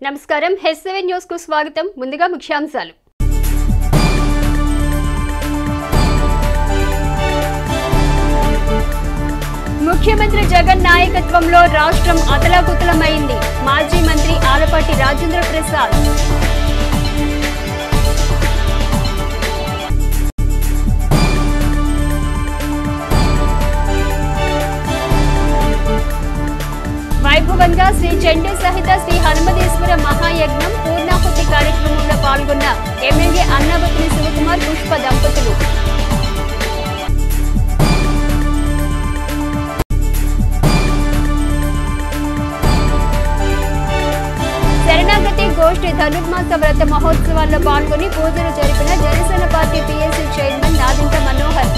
నమస్కారం హెస్7 న్యూస్ కు స్వాగతం ముందుగా ముఖ్యాంశాలు ముఖ్యమంత్రి జగన్ నాయకత్వంలో రాష్ట్రం అతలాకుతలమైంది మాజీ మంత్రి ఆలపాటి రాజేంద్ర ప్రసాద్ వైభవంగా శ్రీ చండీ సహిత శ్రీ హనుమదేశ్వర మహాయజ్ఞం పూర్ణాహుతి కార్యక్రమంలో పాల్గొన్న ఎమ్మెల్యే అన్నాబత్తుని శివకుమార్ పుష్ప దంపతులు శరణాగతి గోష్ఠి ధనుర్మాస వ్రత మహోత్సవాల్లో పాల్గొని పూజలు జరిపిన Janasena party PSC chairman Nadendla Manohar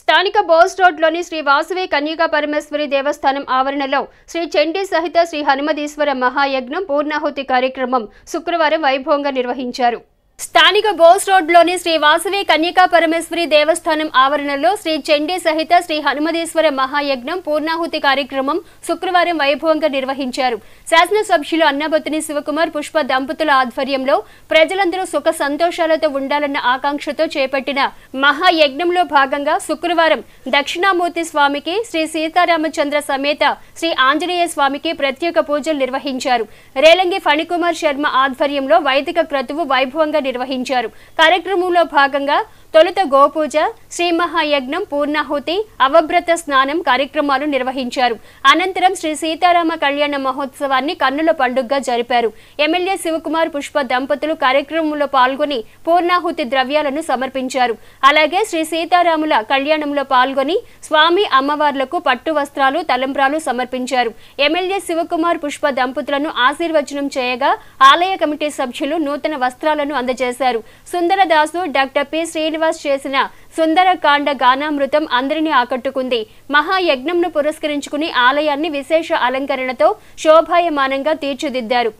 స్థానిక బోస్ రోడ్లోని శ్రీ వాసవి కన్యకా పరమేశ్వరి దేవస్థానం ఆవరణలో శ్రీ చండీ సహిత శ్రీ హనుమదీశ్వర మహాయజ్ఞం పూర్ణాహుతి కార్యక్రమం శుక్రవారం వైభవంగా నిర్వహించారు. స్థానిక బోస్ రోడ్లోని శ్రీ వాసవి కన్యకా పరమేశ్వరి దేవస్థానం ఆవరణలో శ్రీ చండీ సహిత శ్రీ హనుమదీశ్వర మహాయజ్ఞం పూర్ణాహుతి కార్యక్రమం శుక్రవారం వైభవంగా నిర్వహించారు. శాసనసభ్యులు అన్నాబత్తుని శివకుమార్ పుష్ప దంపతుల ఆధ్వర్యంలో ప్రజలందరూ సుఖ సంతోషాలతో ఉండాలన్న ఆకాంక్షతో చేపట్టిన మహాయజ్ఞంలో భాగంగా శుక్రవారం దక్షిణామూర్తి స్వామికి శ్రీ సీతారామచంద్ర సమేత శ్రీ ఆంజనేయ స్వామికి ప్రత్యేక పూజలు నిర్వహించారు. రేలంగి ఫణికుమార్ శర్మ ఆధ్వర్యంలో వైదిక క్రతువు వైభవంగా నిర్వహించారు. కార్యక్రమంలో భాగంగా తొలుత గోపూజ, శ్రీ మహాయజ్ఞం, పూర్ణాహుతి, అవభ్రత స్నానం కార్యక్రమాలు నిర్వహించారు. అనంతరం శ్రీ సీతారామ కళ్యాణ మహోత్సవాన్ని కన్నుల పండుగగా జరిపారు. ఎమ్మెల్యే శివకుమార్ పుష్ప దంపతులు కార్యక్రమంలో పాల్గొని పూర్ణాహుతి ద్రవ్యాలను సమర్పించారు. అలాగే శ్రీ సీతారాముల కళ్యాణంలో పాల్గొని స్వామి అమ్మవార్లకు పట్టు వస్త్రాలు, తలంబ్రాలు సమర్పించారు. ఎమ్మెల్యే శివకుమార్ పుష్ప దంపతులను ఆశీర్వచనం చేయగా ఆలయ కమిటీ సభ్యులు నూతన వస్త్రాలను అందజేశారు. సుందరదాసు, డాక్టర్ పి శ్రీనివాస్ చేసిన సుందరకాండ గానామృతం అందరినీ ఆకట్టుకుంది. మహాయజ్ఞంను పురస్కరించుకుని ఆలయాన్ని విశేష అలంకరణతో శోభాయమానంగా తీర్చిదిద్దారు.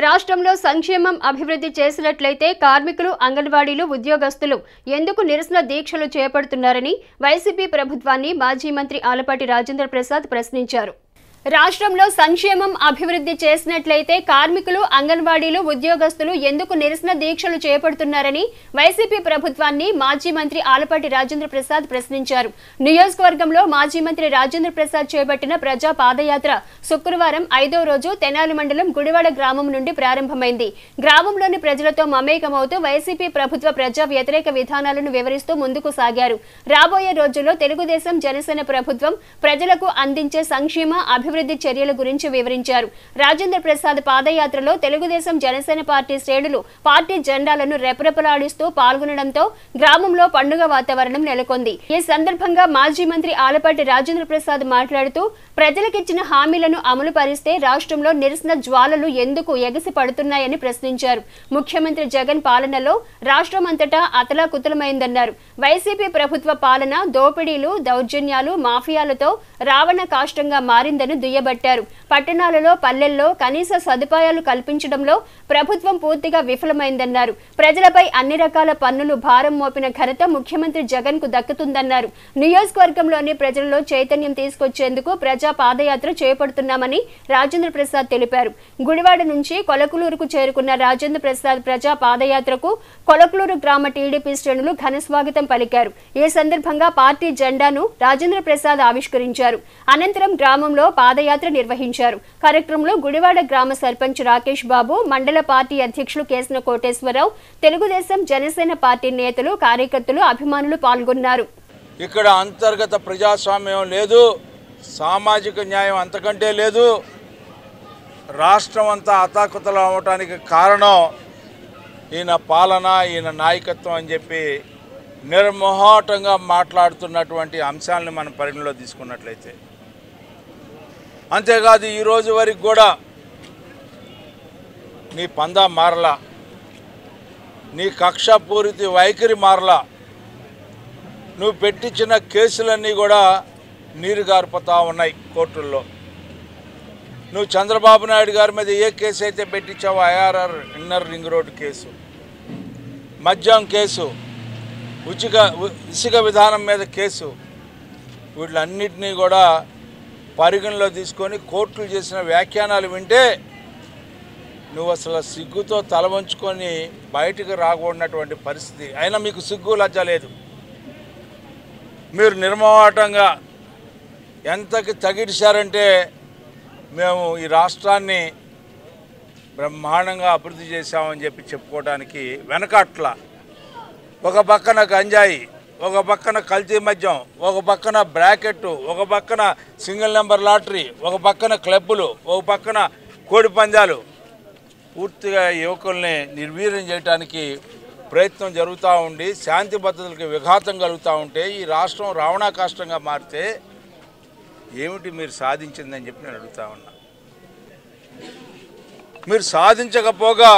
రాష్ట్రంలో సంక్షేమం అభివృద్ధి చేసినట్లయితే కార్మికులు, అంగన్వాడీలు, ఉద్యోగస్తులు ఎందుకు నిరసన దీక్షలు చేపడుతున్నారని వైసీపీ ప్రభుత్వాన్ని మాజీ మంత్రి ఆలపాటి రాజేంద్ర ప్రసాద్ ప్రశ్నించారు. రాష్ట్రంలో సంక్షేమం అభివృద్ధి చేసినట్లయితే కార్మికులు, అంగన్వాడీలు, ఉద్యోగస్తులు ఎందుకు నిరసన దీక్షలు చేపడుతున్నారని వైసీపీ ప్రభుత్వాన్ని మాజీ మంత్రి ఆలపాటి రాజేంద్ర ప్రసాద్ ప్రశ్నించారు. నియోజకవర్గంలో మాజీ మంత్రి రాజేంద్ర ప్రసాద్ చేపట్టిన ప్రజా పాదయాత్ర శుక్రవారం 5వ రోజు తెనాలి మండలం గుడివాడ గ్రామం నుండి ప్రారంభమైంది. గ్రామంలోని ప్రజలతో మమేకమవుతూ వైసీపీ ప్రభుత్వ ప్రజా వ్యతిరేక విధానాలను వివరిస్తూ ముందుకు సాగారు. రాబోయే రోజుల్లో తెలుగుదేశం, జనసేన ప్రభుత్వం ప్రజలకు అందించే సంక్షేమ అభివృద్ధి చర్యల గురించి వివరించారు. రాజేంద్ర ప్రసాద్ పాదయాత్రలో తెలుగుదేశం, జనసేన పార్టీ శ్రేణులు పార్టీ జెండాలను రెపరెపలాడిస్తూ పాల్గొనడంతో గ్రామంలో పండుగ వాతావరణం నెలకొంది. ఈ సందర్భంగా మాజీ మంత్రి ఆలపాటి రాజేంద్ర ప్రసాద్ మాట్లాడుతూ ప్రజలకిచ్చిన హామీలను అమలు పరిస్తే రాష్ట్రంలో నిరసన జ్వాలలు ఎందుకు ఎగసి పడుతున్నాయని ప్రశ్నించారు. ముఖ్యమంత్రి జగన్ పాలనలో రాష్ట్రం అంతటా అతలాకుతలమైందన్నారు. వైసీపీ ప్రభుత్వ పాలన దోపిడీలు, దౌర్జన్యాలు, మాఫియాలతో రావణ కాష్టంగా మారిందని దుయ్యబట్టారు. పట్టణాలలో, పల్లెల్లో కనీస సదుపాయాలు కల్పించడంలో ప్రభుత్వం పూర్తిగా విఫలమైందన్నారు. ప్రజలపై అన్ని రకాల పన్నులు భారం మోపిన ఘనత ముఖ్యమంత్రి జగన్ కు దక్కుతుందన్నారు. నియోజకవర్గంలోని ప్రజలలో చైతన్యం తీసుకొచ్చేందుకు ప్రజా పాదయాత్ర చేపడుతున్నామని రాజేంద్ర ప్రసాద్ తెలిపారు. గుడివాడ నుంచి కొలకలూరుకు చేరుకున్న రాజేంద్ర ప్రసాద్ ప్రజా పాదయాత్రకు కొలకలూరు గ్రామ టీడీపీ శ్రేణులు ఘన స్వాగతం పలికారు. ఈ సందర్భంగా పార్టీ జెండాను రాజేంద్ర ప్రసాద్ ఆవిష్కరించారు. అనంతరం గ్రామంలో పాదయాత్ర నిర్వహించారు. కార్యక్రమంలో గుడివాడ గ్రామ సర్పంచ్ రాకేష్ బాబు, మండల పార్టీ అధ్యక్షులు కేసన కోటేశ్వరరావు, తెలుగుదేశం, జనసేన పార్టీ నేతలు, కార్యకర్తలు, అభిమానులు పాల్గొన్నారు. ఇక్కడ అంతర్గత ప్రజాస్వామ్యం లేదు, సామాజిక న్యాయం అంతకంటే లేదు. రాష్ట్రం అంతా అతాకుతలం అవడానికి కారణం ఈయన పాలన, ఈయన నాయకత్వం అని చెప్పి నిర్మోహాటంగా మాట్లాడుతున్నటువంటి అంశాలను మనం పరిగణలో తీసుకున్నట్లయితే, అంతేకాదు ఈరోజు వరకు కూడా నీ పందా మారలా, నీ కక్షపూరిత వైఖరి మారలా, నువ్వు పెట్టించిన కేసులన్నీ కూడా నీరు గారిపోతూ ఉన్నాయి కోర్టుల్లో. నువ్వు చంద్రబాబు నాయుడు గారి మీద ఏ కేసు అయితే పెట్టించావో, IRR inner ring road case, మద్యం కేసు, ఇసుక విధానం మీద కేసు, వీళ్ళన్నింటినీ కూడా పరిగణలో తీసుకొని కోర్టులు చేసిన వ్యాఖ్యానాలు వింటే నువ్వు అసలు సిగ్గుతో తల వంచుకొని బయటకు రాకూడనటువంటి పరిస్థితి. అయినా మీకు సిగ్గు లజ్జ లేదు. మీరు నిర్మోహాటంగా ఎంతకి తగిడిశారంటే, మేము ఈ రాష్ట్రాన్ని బ్రహ్మాండంగా అభివృద్ధి చేశామని చెప్పి చెప్పుకోవడానికి వెనకట్ల. ఒక పక్కన గంజాయి, ఒక పక్కన కల్తీ మద్యం, ఒక పక్కన బ్రాకెట్, ఒక పక్కన సింగిల్ నెంబర్ లాటరీ, ఒక పక్కన క్లబ్బులు, ఒక పక్కన కోడి పందాలు, పూర్తిగా యువకుల్ని నిర్వీర్యం చేయడానికి ప్రయత్నం జరుగుతూ ఉండి శాంతి భద్రతలకు విఘాతం కలుగుతూ ఉంటే ఈ రాష్ట్రం రావణాకాష్టంగా మారితే ఏమిటి మీరు సాధించిందని చెప్పి నేను అడుగుతా ఉన్నా. మీరు సాధించకపోగా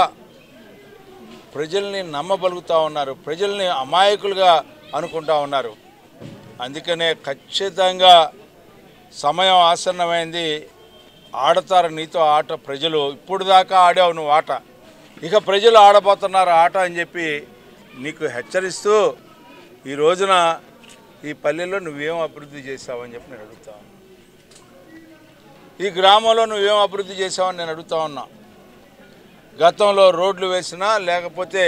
ప్రజల్ని నమ్మబలుగుతూ ఉన్నారు, ప్రజల్ని అమాయకులుగా అనుకుంటా ఉన్నారు. అందుకనే ఖచ్చితంగా సమయం ఆసన్నమైంది. ఆడతారు నీతో ఆట ప్రజలు. ఇప్పుడు దాకా ఆడావు నువ్వు ఆట, ఇక ప్రజలు ఆడబోతున్నారు ఆట అని చెప్పి నీకు హెచ్చరిస్తూ ఈ రోజున ఈ పల్లెల్లో నువ్వేం అభివృద్ధి చేసావని చెప్పి నేను అడుగుతా ఉన్నా. ఈ గ్రామంలో నువ్వేం అభివృద్ధి చేసావని నేను అడుగుతా ఉన్నా. గతంలో రోడ్లు వేసినా లేకపోతే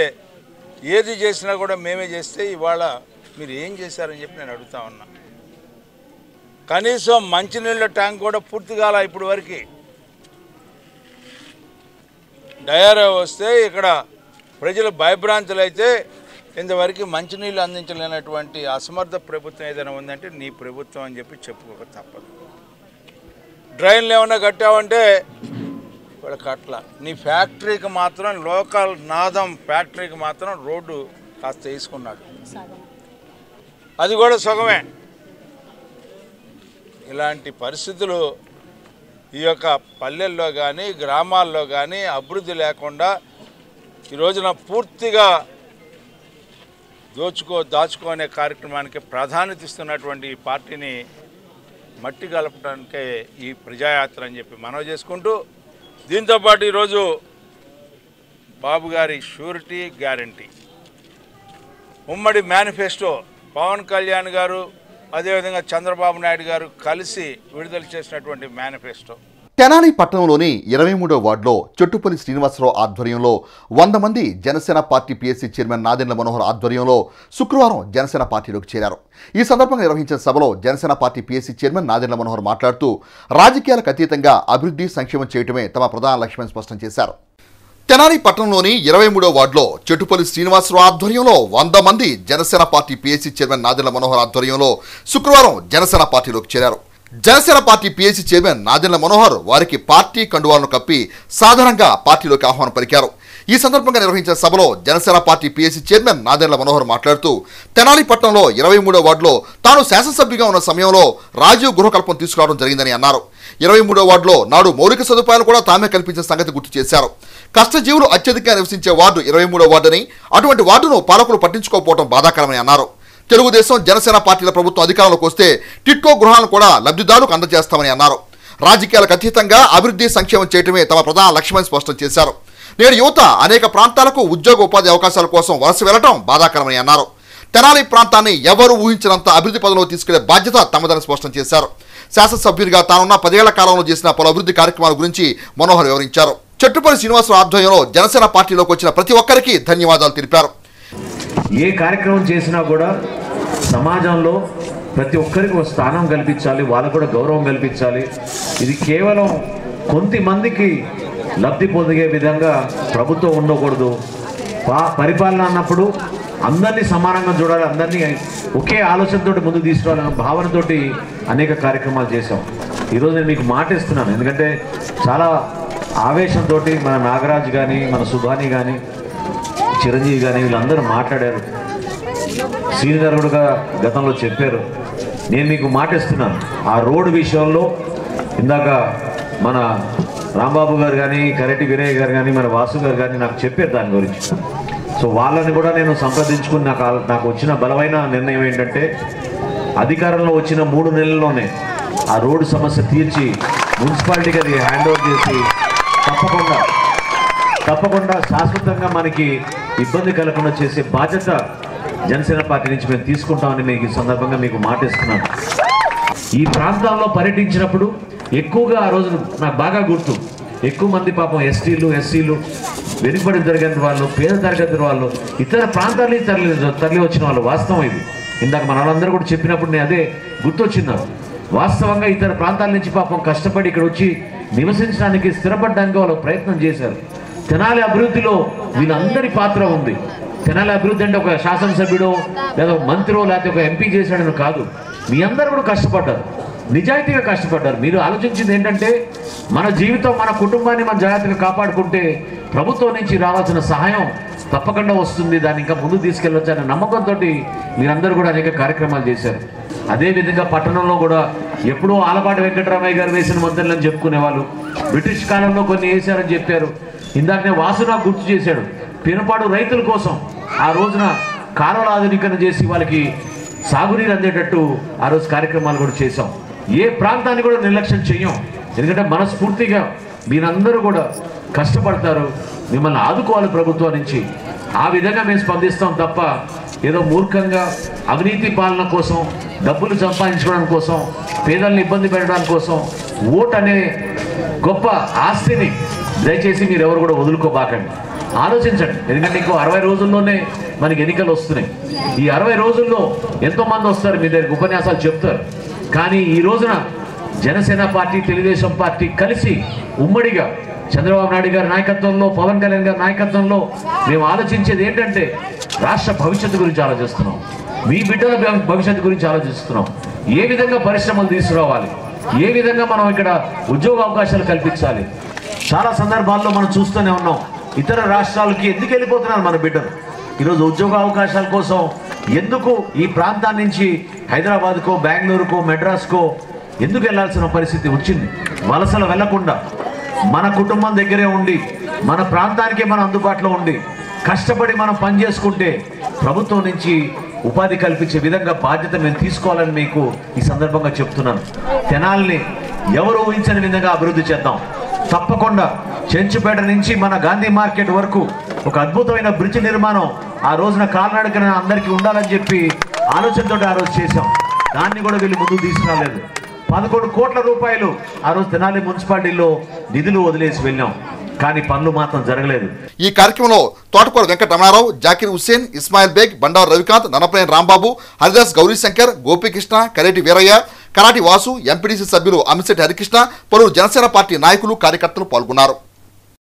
ఏది చేసినా కూడా మేమే చేస్తే ఇవాళ మీరు ఏం చేశారని చెప్పి నేను అడుగుతా ఉన్నా. కనీసం మంచినీళ్ళ ట్యాంక్ కూడా పూర్తి కాల. ఇప్పుడు వరకు డయేరియా వస్తే ఇక్కడ ప్రజలు భయభ్రాంతులు అయితే ఇంతవరకు మంచినీళ్ళు అందించలేనటువంటి అసమర్థ ప్రభుత్వం ఏదైనా ఉందంటే నీ ప్రభుత్వం అని చెప్పి చెప్పుకోక తప్పదు. డ్రైన్లు ఏమన్నా కట్టావంటే ఇక్కడ కట్ల. నీ ఫ్యాక్టరీకి మాత్రం లోకల్ నాదం ఫ్యాక్టరీకి మాత్రం రోడ్డు కాస్త వేసుకున్నాడు, అది కూడా సగమే. ఇలాంటి పరిస్థితులు ఈ యొక్క పల్లెల్లో కానీ గ్రామాల్లో కానీ అభివృద్ధి లేకుండా ఈ రోజున పూర్తిగా దాచుకునే కార్యక్రమానికి ప్రాధాన్యత ఇస్తున్నటువంటి ఈ పార్టీని మట్టి కలపడానికే ఈ ప్రజాయాత్ర అని చెప్పి మనవి చేసుకుంటూ, దీంతోపాటు ఈరోజు బాబు గారి షూరిటీ గ్యారంటీ ఉమ్మడి మేనిఫెస్టో పవన్ కళ్యాణ్ గారు అదేవిధంగా చంద్రబాబు నాయుడు గారు కలిసి విడుదల చేసినటువంటి మేనిఫెస్టో. తెనాలి పట్టణంలోని 23వ వార్డులో చెట్టుపల్లి శ్రీనివాసరావు ఆధ్వర్యంలో 100 మంది Janasena party PSC chairman Nadendla Manohar ఆధ్వర్యంలో శుక్రవారం జనసేన పార్టీలోకి చేరారు. ఈ సందర్భంగా నిర్వహించిన సభలో Janasena party PSC chairman Nadendla Manohar మాట్లాడుతూ రాజకీయాలకు అతీతంగా అభివృద్ధి సంక్షేమం చేయడమే తమ ప్రధాన లక్ష్యమని స్పష్టం చేశారు. తెనాలి పట్టణంలోని 23వ వార్డులో చెట్టుపల్లి శ్రీనివాసరావు ఆధ్వర్యంలో 100 మంది Janasena party PSC chairman Nadendla Manohar ఆధ్వర్యంలో శుక్రవారం జనసేన పార్టీలోకి చేరారు. Janasena party PSC chairman Nadendla Manohar వారికి పార్టీ కండువాలను కప్పి సాధారణంగా పార్టీలోకి ఆహ్వానం పలికారు. ఈ సందర్భంగా నిర్వహించిన సభలో Janasena party PSC chairman Nadendla Manohar మాట్లాడుతూ తెనాలి పట్టణంలో 23వ వార్డులో తాను శాసనసభ్యుగా ఉన్న సమయంలో రాజీవ్ గృహకల్పం తీసుకురావడం జరిగిందని అన్నారు. 23వ వార్డులో నాడు మౌలిక సదుపాయాలు కూడా తామే కల్పించిన సంగతి గుర్తు చేశారు. కష్టజీవులు అత్యధికంగా నివసించే వార్డు 23వ వార్డుని, అటువంటి వార్డును పాలకులు పట్టించుకోకపోవడం బాధాకరమని అన్నారు. తెలుగుదేశం జనసేన పార్టీల ప్రభుత్వం అధికారంలోకి వస్తే టిట్కో గృహాలను కూడా లబ్ధిదారులకు అందజేస్తామని అన్నారు. రాజకీయాలకు అతీతంగా అభివృద్ధి సంక్షేమం చేయడమే తమ ప్రధాన లక్ష్యమని స్పష్టం చేశారు. నేడు యువత అనేక ప్రాంతాలకు ఉద్యోగ ఉపాధి అవకాశాల కోసం వలస వెళ్లడం బాధాకరమని అన్నారు. తెనాలి ప్రాంతాన్ని ఎవరు ఊహించినంత అభివృద్ధి పదంలో తీసుకెళ్లే బాధ్యత తమదని స్పష్టం చేశారు. శాసనసభ్యుడిగా తానున్న 10 ఏళ్ల కాలంలో చేసిన పలు అభివృద్ధి కార్యక్రమాల గురించి మనోహర్ వివరించారు. చెట్టుపల్లి శ్రీనివాసరావు ఆధ్వర్యంలో జనసేన పార్టీలోకి వచ్చిన ప్రతి ఒక్కరికి ధన్యవాదాలు తెలిపారు. ఏ కార్యక్రమం చేసినా కూడా సమాజంలో ప్రతి ఒక్కరికి ఒక స్థానం కల్పించాలి, వాళ్ళకు కూడా గౌరవం కల్పించాలి. ఇది కేవలం కొంతమందికి లబ్ధి పొందే విధంగా ప్రభుత్వం ఉండకూడదు. పరిపాలన అన్నప్పుడు అందరినీ సమానంగా చూడాలి, అందరినీ ఒకే ఆలోచనతో ముందుకు తీసుకురావాలన్న భావనతోటి అనేక కార్యక్రమాలు చేశాం. ఈరోజు నేను మీకు మాట ఇస్తున్నాను, ఎందుకంటే చాలా ఆవేశంతో మన నాగరాజు కానీ, మన సుభాని కానీ, చిరంజీవి కానీ వీళ్ళందరూ మాట్లాడారు. శ్రీని గారు కూడా గతంలో చెప్పారు. నేను మీకు మాట ఇస్తున్నాను, ఆ రోడ్డు విషయంలో ఇందాక మన రాంబాబు గారు కానీ, కరెటి వీరయ్య గారు కానీ, మన వాసు గారు కానీ నాకు చెప్పారు దాని గురించి. సో వాళ్ళని కూడా నేను సంప్రదించుకుని నాకు వచ్చిన బలమైన నిర్ణయం ఏంటంటే, అధికారంలో వచ్చిన 3 నెలల్లోనే ఆ రోడ్డు సమస్య తీర్చి మున్సిపాలిటీకి అది హ్యాండ్ ఓవర్ చేసి తప్పకుండా శాశ్వతంగా మనకి ఇబ్బంది కలగకుండా చేసే బాధ్యత జనసేన పార్టీ నుంచి మేము తీసుకుంటామని మీకు ఈ సందర్భంగా మీకు మాట ఇస్తున్నాను. ఈ ప్రాంతాల్లో పర్యటించినప్పుడు ఎక్కువగా ఆ రోజు నాకు బాగా గుర్తు, ఎక్కువ మంది పాపం ఎస్టీలు, ఎస్సీలు, వెనుకబడి తరగతి వాళ్ళు, పేద తరగతి వాళ్ళు, ఇతర ప్రాంతాలకి తరలి వచ్చిన వాళ్ళు. వాస్తవం ఇది. ఇందాక మన వాళ్ళందరూ కూడా చెప్పినప్పుడు నేను అదే గుర్తొచ్చింది. వాస్తవంగా ఇతర ప్రాంతాల నుంచి పాపం కష్టపడి ఇక్కడ వచ్చి నివసించడానికి, స్థిరపడడానికి వాళ్ళు ప్రయత్నం చేశారు. తెనాలి అభివృద్ధిలో వీళ్ళందరి పాత్ర ఉంది. తెనాలి అభివృద్ధి అంటే ఒక శాసనసభ్యుడో లేదా మంత్రో లేకపోతే ఒక ఎంపీ చేశాడని కాదు. మీ అందరూ కూడా కష్టపడ్డారు, నిజాయితీగా కష్టపడ్డారు. మీరు ఆలోచించింది ఏంటంటే, మన జీవితం, మన కుటుంబాన్ని మనం జాగ్రత్తగా కాపాడుకుంటే ప్రభుత్వం నుంచి రావాల్సిన సహాయం తప్పకుండా వస్తుంది, దాన్ని ఇంకా ముందుకు తీసుకెళ్ళవచ్చు అనే నమ్మకంతో మీరందరూ కూడా అనేక కార్యక్రమాలు చేశారు. అదేవిధంగా పట్టణంలో కూడా ఎప్పుడో ఆలపాటి వెంకటరామయ్య గారు వేసిన ముద్దలని చెప్పుకునేవాళ్ళు, బ్రిటిష్ కాలంలో కొన్ని వేశారని చెప్పారు. ఇందాకనే వాసు నాకు గుర్తు చేశాడు, పినపాడు రైతుల కోసం ఆ రోజున కాలువల ఆధునీకరణ చేసి వాళ్ళకి సాగునీరు అందేటట్టు ఆ రోజు కార్యక్రమాలు కూడా చేశాం. ఏ ప్రాంతాన్ని కూడా నిర్లక్ష్యం చెయ్యం, ఎందుకంటే మనస్ఫూర్తిగా మీరందరూ కూడా కష్టపడతారు, మిమ్మల్ని ఆదుకోవాలి ప్రభుత్వం నుంచి. ఆ విధంగా మేము స్పందిస్తాం తప్ప ఏదో మూర్ఖంగా అవినీతి పాలన కోసం, డబ్బులు సంపాదించుకోవడం కోసం, పేదల్ని ఇబ్బంది పెట్టడానికి కోసం ఓట్ అనే గొప్ప ఆస్తిని దయచేసి మీరు ఎవరు కూడా వదులుకోబాకండి. ఆలోచించండి, ఎందుకంటే ఇంకో 60 రోజుల్లోనే మనకి ఎన్నికలు వస్తున్నాయి. ఈ 60 రోజుల్లో ఎంతోమంది వస్తారు, మీ దగ్గర ఉపన్యాసాలు చెప్తారు. కానీ ఈ రోజున జనసేన పార్టీ, తెలుగుదేశం పార్టీ కలిసి ఉమ్మడిగా చంద్రబాబు నాయుడు గారి నాయకత్వంలో, పవన్ కళ్యాణ్ గారి నాయకత్వంలో మేము ఆలోచించేది ఏంటంటే, రాష్ట్ర భవిష్యత్తు గురించి ఆలోచిస్తున్నాం, మీ బిడ్డల భవిష్యత్తు గురించి ఆలోచిస్తున్నాం. ఏ విధంగా పరిశ్రమలు తీసుకురావాలి, ఏ విధంగా మనం ఇక్కడ ఉద్యోగ అవకాశాలు కల్పించాలి. చాలా సందర్భాల్లో మనం చూస్తూనే ఉన్నాం, ఇతర రాష్ట్రాలకి ఎందుకు వెళ్ళిపోతున్నారు మన బిడ్డలు. ఈరోజు ఉద్యోగ అవకాశాల కోసం ఎందుకు ఈ ప్రాంతాన్ని నుంచి హైదరాబాద్కో, బెంగళూరుకో, మెడ్రాస్కో ఎందుకు వెళ్ళాల్సిన పరిస్థితి వచ్చింది. వలసలు వెళ్లకుండా మన కుటుంబం దగ్గరే ఉండి, మన ప్రాంతానికే మనం అందుబాటులో ఉండి కష్టపడి మనం పని చేసుకుంటే ప్రభుత్వం నుంచి ఉపాధి కల్పించే విధంగా బాధ్యత మేము తీసుకోవాలని మీకు ఈ సందర్భంగా చెప్తున్నాను. తెనాలిని ఎవరు ఊహించని విధంగా అభివృద్ధి చేద్దాం. తప్పకుండా చెంచుపేట నుంచి మన గాంధీ మార్కెట్ వరకు ఒక అద్భుతమైన బ్రిడ్జ్ నిర్మాణం ఆ రోజున కాలినడకన అందరికీ ఉండాలని చెప్పి ఆలోచనతో ఆ రోజు చేశాం. దాన్ని కూడా వీళ్ళు ముందుకు తీసుకురాలేదు. 11 కోట్ల రూపాయలు ఆ రోజు తెనాలి మున్సిపాలిటీలో నిధులు వదిలేసి వెళ్ళాం, కానీ పనులు మాత్రం జరగలేదు. ఈ కార్యక్రమంలో తోటకూర వెంకట రమణారావు, జాకిర్ హుస్సేన్, ఇస్మాయిల్ బేగ్, బండారు రవికాంత్, ననపనేని రాంబాబు, హరిదాస్ గౌరీశంకర్, గోపీకృష్ణ, కరేటి వీరయ్య, కరాటి వాసు, ఎంపీడీసీ సభ్యులు అమిశెట్టి హరికృష్ణ, పలువురు జనసేన పార్టీ నాయకులు, కార్యకర్తలు పాల్గొన్నారు.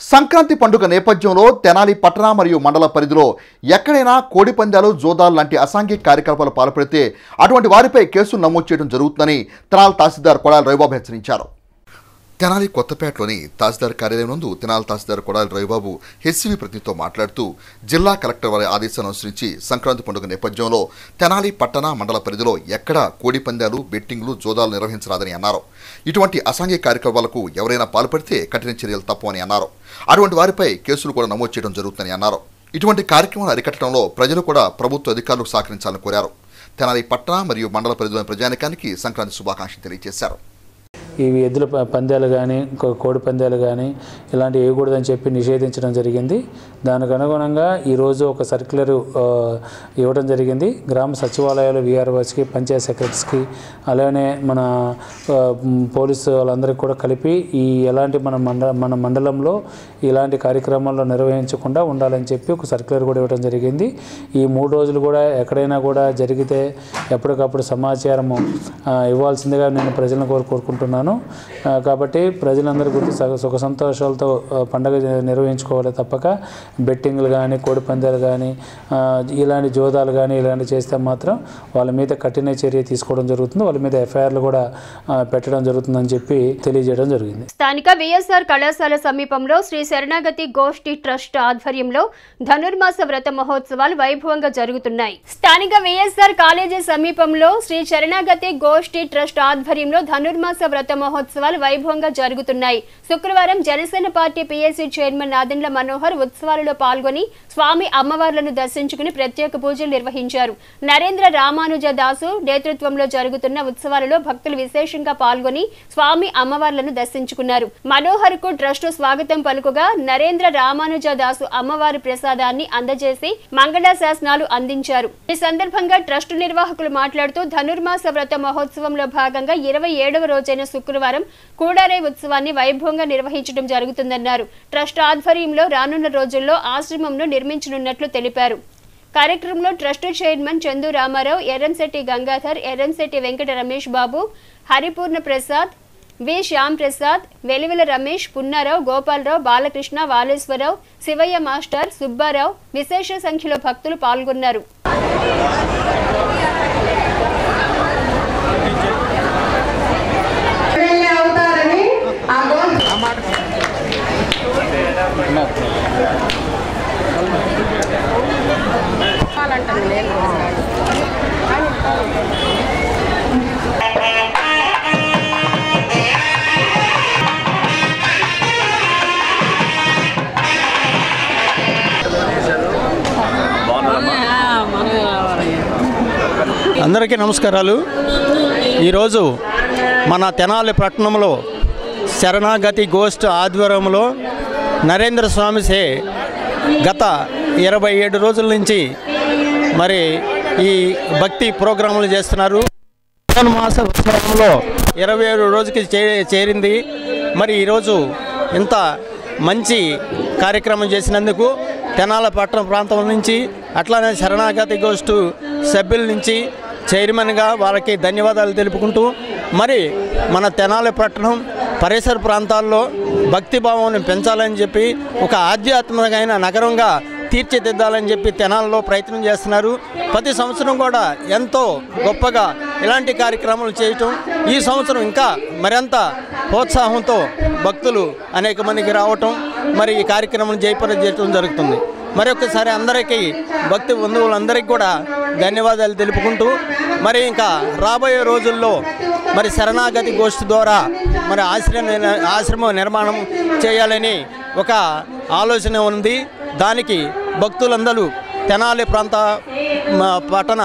సంక్రాంతి పండుగ నేపథ్యంలో తెనాలి పట్టణ మరియు మండల పరిధిలో ఎక్కడైనా కోడి పందాలు, జోదాలు లాంటి అసాంఘిక కార్యకలాపాలు పాల్పడితే అటువంటి వారిపై కేసులు నమోదు చేయడం జరుగుతుందని తెనాలి తహసీల్దార్ కొడాలి రవిబాబు హెచ్చరించారు. తెనాలి కొత్తపేటలోని తహసీల్దార్ కార్యాలయం నందు తెనాలి తహసీల్దార్ కొడాలి రవిబాబు హెచ్సివి ప్రతినిధితో మాట్లాడుతూ, జిల్లా కలెక్టర్ వారి ఆదేశాలను అనుసరించి సంక్రాంతి పండుగ నేపథ్యంలో తెనాలి పట్టణ మండల పరిధిలో ఎక్కడా కోడి పందాలు, బెట్టింగ్లు, జోదాలు నిర్వహించరాదని అన్నారు. ఇటువంటి అసాంఘిక కార్యక్రమాలకు ఎవరైనా పాల్పడితే కఠిన చర్యలు తప్పవని అన్నారు. అటువంటి వారిపై కేసులు కూడా నమోదు చేయడం జరుగుతుందని అన్నారు. ఇటువంటి కార్యక్రమాలు అరికట్టడంలో ప్రజలు కూడా ప్రభుత్వ అధికారులకు సహకరించాలని కోరారు. తెనాలి పట్టణ మరియు మండల పరిధిలోని ప్రజానికానికి సంక్రాంతి శుభాకాంక్షలు తెలియజేశారు. ఇవి ఎద్దుల పందాలు కానీ, కోడి పందాలు కానీ ఇలాంటివి వేయకూడదని చెప్పి నిషేధించడం జరిగింది. దానికి అనుగుణంగా ఈరోజు ఒక సర్క్యులర్ ఇవ్వడం జరిగింది. గ్రామ సచివాలయాలు, వీఆర్ఓస్కి, పంచాయత్ సెక్రటరీస్కి, అలానే మన పోలీసు వాళ్ళందరికీ కూడా కలిపి ఎలాంటి మన మండలంలో ఇలాంటి కార్యక్రమాల్లో నిర్వహించకుండా ఉండాలని చెప్పి ఒక సర్క్యులర్ కూడా ఇవ్వడం జరిగింది. ఈ 3 రోజులు కూడా ఎక్కడైనా కూడా జరిగితే ఎప్పటికప్పుడు సమాచారము ఇవ్వాల్సిందిగా నేను ప్రజలను కోరుకుంటున్నాను. అనుకుంటున్నాను. కాబట్టి ప్రజలందరూ గురించి సుఖ సంతోషాలతో పండుగ నిర్వహించుకోవాలి తప్పక బెట్టింగ్లు కానీ కోడి పందాలు కానీ ఇలాంటి జోదాలు కానీ ఇలాంటి చేస్తే మాత్రం వాళ్ళ మీద కఠిన చర్య తీసుకోవడం జరుగుతుంది. వాళ్ళ మీద ఎఫ్ఐఆర్లు కూడా పెట్టడం జరుగుతుందని చెప్పి తెలియజేయడం జరిగింది. స్థానిక విఎస్ఆర్ కళాశాల సమీపంలో శ్రీ శరణాగతి గోష్ఠి ట్రస్ట్ ఆధ్వర్యంలో ధనుర్మాస వ్రత మహోత్సవాలు వైభవంగా జరుగుతున్నాయి. స్థానిక విఎస్ఆర్ కాలేజీ సమీపంలో శ్రీ శరణాగతి గోష్ఠి ట్రస్ట్ ఆధ్వర్యంలో ధనుర్మాస వ్రత మహోత్సవాలు వైభవంగా జరుగుతున్నాయి. శుక్రవారం Janasena party PSC chairman Nadendla Manohar ఉత్సవాలలో పాల్గొని స్వామి అమ్మవార్లను దర్శించుకుని ప్రత్యేక పూజలు నిర్వహించారు. నరేంద్ర రామానుజ దాసు నేతృత్వంలో జరుగుతున్న ఉత్సవాలలో భక్తులు విశేషంగా పాల్గొని స్వామి అమ్మవార్లను దర్శించుకున్నారు. మనోహర్ కు ట్రస్ట్ స్వాగతం పలుకుగా నరేంద్ర రామానుజ దాసు అమ్మవారి ప్రసాదాన్ని అందజేసి మంగళాశాసనాలు అందించారు. ఈ సందర్భంగా ట్రస్ట్ నిర్వాహకులు మాట్లాడుతూ ధనుర్మాస వ్రత మహోత్సవంలో భాగంగా 27వ రోజైన శుక్రవారం కూడారై ఉత్సవాన్ని వైభవంగా నిర్వహించడం జరుగుతుందన్నారు. ట్రస్ట్ ఆధ్వర్యంలో రానున్న రోజుల్లో ఆశ్రమంను నిర్మించనున్నట్లు తెలిపారు. కార్యక్రమంలో ట్రస్ట్ చైర్మన్ చందు రామారావు, ఎర్రంశెట్టి గంగాధర్, ఎర్రంశెట్టి వెంకట రమేష్ బాబు, హరిపూర్ణ ప్రసాద్, వి శ్యామ్ ప్రసాద్, వెలివెల రమేష్, పున్నారావు, గోపాలరావు, బాలకృష్ణ, వాలేశ్వరరావు, శివయ్య మాస్టర్, సుబ్బారావు విశేష సంఖ్యలో భక్తులు పాల్గొన్నారు. అందరికీ నమస్కారాలు. ఈరోజు మన తెనాలి పట్టణంలో శరణాగతి గోష్ఠి ఆధ్వర్యంలో నరేంద్ర స్వామి సే గత 27 రోజుల నుంచి మరి ఈ భక్తి ప్రోగ్రాములు చేస్తున్నారు. మాస ఉత్సవంలో 27 రోజుకి చేరింది. మరి ఈరోజు ఇంత మంచి కార్యక్రమం చేసినందుకు తెనాలి పట్టణ ప్రాంతం నుంచి అట్లానే శరణాగతి గోష్ఠి సభ్యుల నుంచి చైర్మన్గా వాళ్ళకి ధన్యవాదాలు తెలుపుకుంటూ మరి మన తెనాలి పట్టణం పరిసర ప్రాంతాల్లో భక్తిభావాన్ని పెంచాలని చెప్పి ఒక ఆధ్యాత్మికమైన నగరంగా తీర్చిదిద్దాలని చెప్పి తెనాలిలో ప్రయత్నం చేస్తున్నారు. ప్రతి సంవత్సరం కూడా ఎంతో గొప్పగా ఇలాంటి కార్యక్రమాలు చేయటం, ఈ సంవత్సరం ఇంకా మరింత ప్రోత్సాహంతో భక్తులు అనేక మందికి రావటం, మరి ఈ కార్యక్రమం జయప్రదం చేయడం జరుగుతుంది. మరొకసారి అందరికీ భక్తి బంధువులందరికీ కూడా ధన్యవాదాలు తెలుపుకుంటూ మరి ఇంకా రాబోయే రోజుల్లో మరి శరణాగతి గోష్ఠి ద్వారా మరి ఆశ్రమం నిర్మాణం చేయాలని ఒక ఆలోచన ఉంది. దానికి భక్తులందరూ తెనాలి ప్రాంత పట్టణ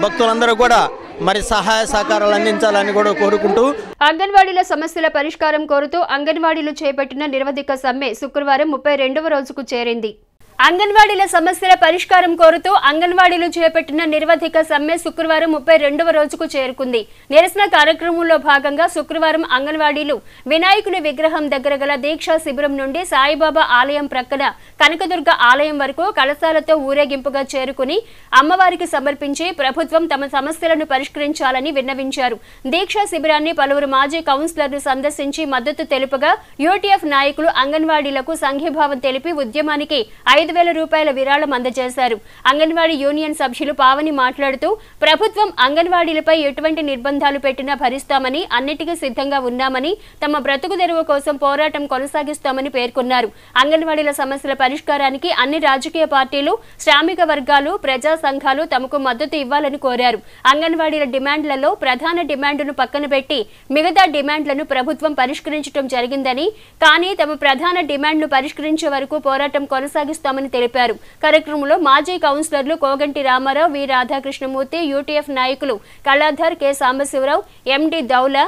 భక్తులందరూ కూడా మరి సహాయ సహకారాలు అందించాలని కూడా కోరుకుంటూ అంగన్వాడీల సమస్యల పరిష్కారం కోరుతూ అంగన్వాడీలు చేపట్టిన నిరవధిక సమ్మె శుక్రవారం 32వ రోజుకు చేరింది. అంగన్వాడీల సమస్యల పరిష్కారం కోరుతూ అంగన్వాడీలు చేపట్టిన నిరవధిక సమ్మె శుక్రవారం 32వ రోజుకు చేరుకుంది. నిరసన కార్యక్రమంలో భాగంగా శుక్రవారం అంగన్వాడీలు వినాయకుని విగ్రహం దగ్గర గల దీక్షా శిబిరం నుండి సాయిబాబా ఆలయం ప్రక్కన కనకదుర్గ ఆలయం వరకు కలశాలతో ఊరేగింపుగా చేరుకుని అమ్మవారికి సమర్పించి ప్రభుత్వం తమ సమస్యలను పరిష్కరించాలని విన్నవించారు. దీక్షా శిబిరాన్ని పలువురు మాజీ కౌన్సిలర్లు సందర్శించి మద్దతు తెలుపగా యూటీఎఫ్ నాయకులు అంగన్వాడీలకు సంఘీభావం తెలిపి ఉద్యమానికి 5,000 రూపాయల విరాళం అందజేశారు. అంగన్వాడీ యూనియన్ సభ్యులు పావని మాట్లాడుతూ ప్రభుత్వం అంగన్వాడీలపై ఎటువంటి నిర్బంధాలు పెట్టినా భరిస్తామని, అన్నిటికీ సిద్ధంగా ఉన్నామని, తమ బ్రతుకు తెరువు కోసం పోరాటం కొనసాగిస్తామని పేర్కొన్నారు. అంగన్వాడీల సమస్యల పరిష్కారానికి అన్ని రాజకీయ పార్టీలు, శ్రామిక వర్గాలు, ప్రజా సంఘాలు తమకు మద్దతు ఇవ్వాలని కోరారు. అంగన్వాడీల డిమాండ్లలో ప్రధాన డిమాండ్ను పక్కన పెట్టి మిగతా డిమాండ్లను ప్రభుత్వం పరిష్కరించడం జరిగిందని, కానీ తమ ప్రధాన డిమాండ్ను పరిష్కరించే వరకు పోరాటం కొనసాగిస్తామని తెలిపారు. కార్యక్రమంలో మాజీ కౌన్సిలర్లు కోగంటి రామారావు, వి రాధాకృష్ణమూర్తి, యూటీఎఫ్ నాయకులు Kaladhar, K Sambasivarao, MD Daula,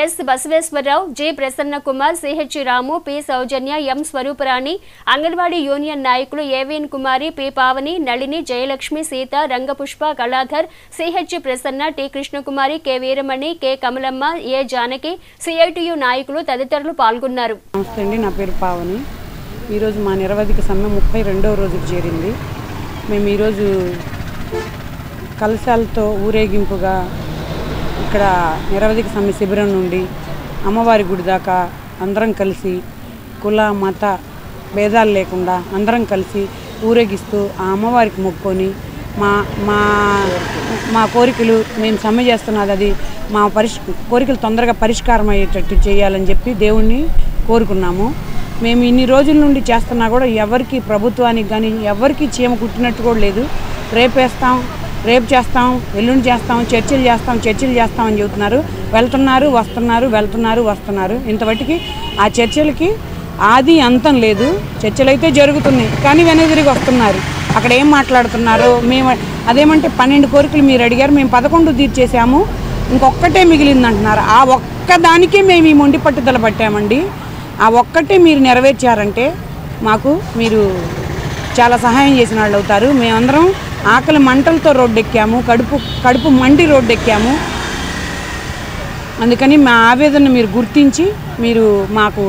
S Basaveswararao, G Prasanna Kumar, CH Ramu, P Soujanya, M Swaruparani, anganwadi union నాయకులు AVN Kumari, P Pavani, Nalini, Jayalakshmi, Sita, Rangapushpa, Kaladhar, CH Prasanna, T Krishnakumari, K Veeramani, K Kamalamma, A Janaki, CITU నాయకులు తదితరులు పాల్గొన్నారు. నమస్తే అండి, నా పేరు పావని. ఈరోజు మా నిరవధిక సమ్మె 32వ రోజుకు చేరింది. మేము ఈరోజు కలశాలతో ఊరేగింపుగా ఇక్కడ నిరవధిక సమ్మె శిబిరం నుండి అమ్మవారి గుడి దాకా అందరం కలిసి కుల మత భేదాలు లేకుండా అందరం కలిసి ఊరేగిస్తూ ఆ అమ్మవారికి మొక్కుకొని మా మా మా కోరికలు మేము సమ్మె చేస్తున్నది అది మా కోరికలు తొందరగా పరిష్కారం అయ్యేటట్టు చేయాలని చెప్పి దేవుణ్ణి కోరుకున్నాము. మేము ఇన్ని రోజుల నుండి చేస్తున్నా కూడా ఎవరికి ప్రభుత్వానికి కానీ ఎవరికి చీమ కుట్టినట్టు కూడా లేదు. రేపు చేస్తాం, ఎల్లుండి చేస్తాం, చర్చలు చేస్తామని చెబుతున్నారు. వెళ్తున్నారు. ఇంతవరకు ఆ చర్చలకి ఆది అంతం లేదు. చర్చలు అయితే జరుగుతున్నాయి కానీ వెనదిరిగి వస్తున్నారు. అక్కడ ఏం మాట్లాడుతున్నారో మేము అదేమంటే 12 కోరికలు మీరు అడిగారు, మేము 11 తీర్చేసాము, ఇంకొక్కటే మిగిలింది అంటున్నారు. ఆ ఒక్కదానికే మేము ఈ మొండి పట్టుదల పట్టామండి. ఆ ఒక్కటే మీరు నెరవేర్చారంటే మాకు మీరు చాలా సహాయం చేసిన వాళ్ళు అవుతారు. మేమందరం ఆకలి మంటలతో రోడ్డెక్కాము, కడుపు మండి రోడ్డెక్కాము. అందుకని మా ఆవేదన మీరు గుర్తించి మీరు మాకు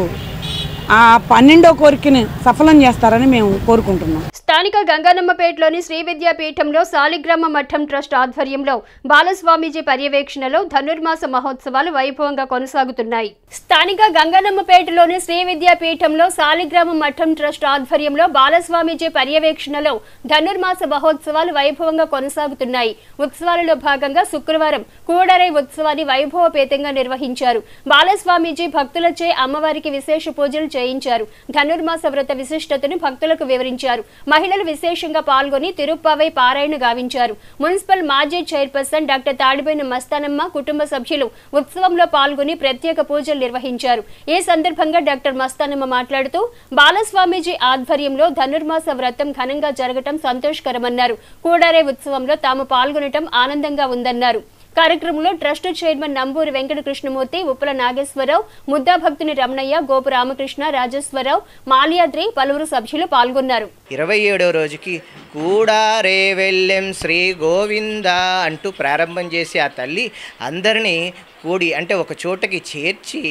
ఆ 12వ కోరికని సఫలం చేస్తారని మేము కోరుకుంటున్నాం. స్థానిక గంగానమ్మపేటలోని శ్రీ విద్యాపీఠంలో శాలిగ్రామ మఠం ట్రస్ట్ ఆధ్వర్యంలో బాలస్వామీజీ పర్యవేక్షణలో ధనుర్మాస మహోత్సవాలు వైభవంగా కొనసాగుతున్నాయి. స్థానిక గంగానమ్మపేటలోని శ్రీ విద్యాపీఠంలో శాలిగ్రామ మఠం ట్రస్ట్ ఆధ్వర్యంలో బాలస్వామీజీ పర్యవేక్షణలో ధనుర్మాస మహోత్సవాలు వైభవంగా కొనసాగుతున్నాయి. ఉత్సవాలలో భాగంగా శుక్రవారం కూడరై ఉత్సవాన్ని వైభవపేతంగా నిర్వహించారు. బాలస్వామీజీ భక్తులచే అమ్మవారికి విశేష పూజలు చేయించారు. ధనుర్మాస వ్రత విశిష్టతను భక్తులకు వివరించారు. మహిళలు విశేషంగా పాల్గొని తిరుప్పావై పారాయణ గావించారు. మున్సిపల్ మాజీ చైర్పర్సన్ డాక్టర్ తాడిబోయిన మస్తానమ్మ కుటుంబ సభ్యులు ఉత్సవంలో పాల్గొని ప్రత్యేక పూజలు నిర్వహించారు. ఈ సందర్భంగా డాక్టర్ మస్తానమ్మ మాట్లాడుతూ బాలస్వామీజీ ఆధ్వర్యంలో ధనుర్మాస వ్రతం ఘనంగా జరగటం సంతోషకరమన్నారు. కూడరే ఉత్సవంలో తాము పాల్గొనటం ఆనందంగా ఉందన్నారు. కార్యక్రమంలో ట్రస్ట్ చైర్మన్ నంబూరి వెంకట కృష్ణమూర్తి, ఉప్పల నాగేశ్వరరావు, ముద్దా భక్తుని రమణయ్య, గోపు రామకృష్ణ, రాజేశ్వరరావు, మాల్యాద్రి పలువురు సభ్యులు పాల్గొన్నారు. 27వ రోజుకి కూడారే వెళ్ళెం శ్రీ గోవింద అంటూ ప్రారంభం చేసి ఆ తల్లి అందరినీ కూడి అంటే ఒక చోటకి చేర్చి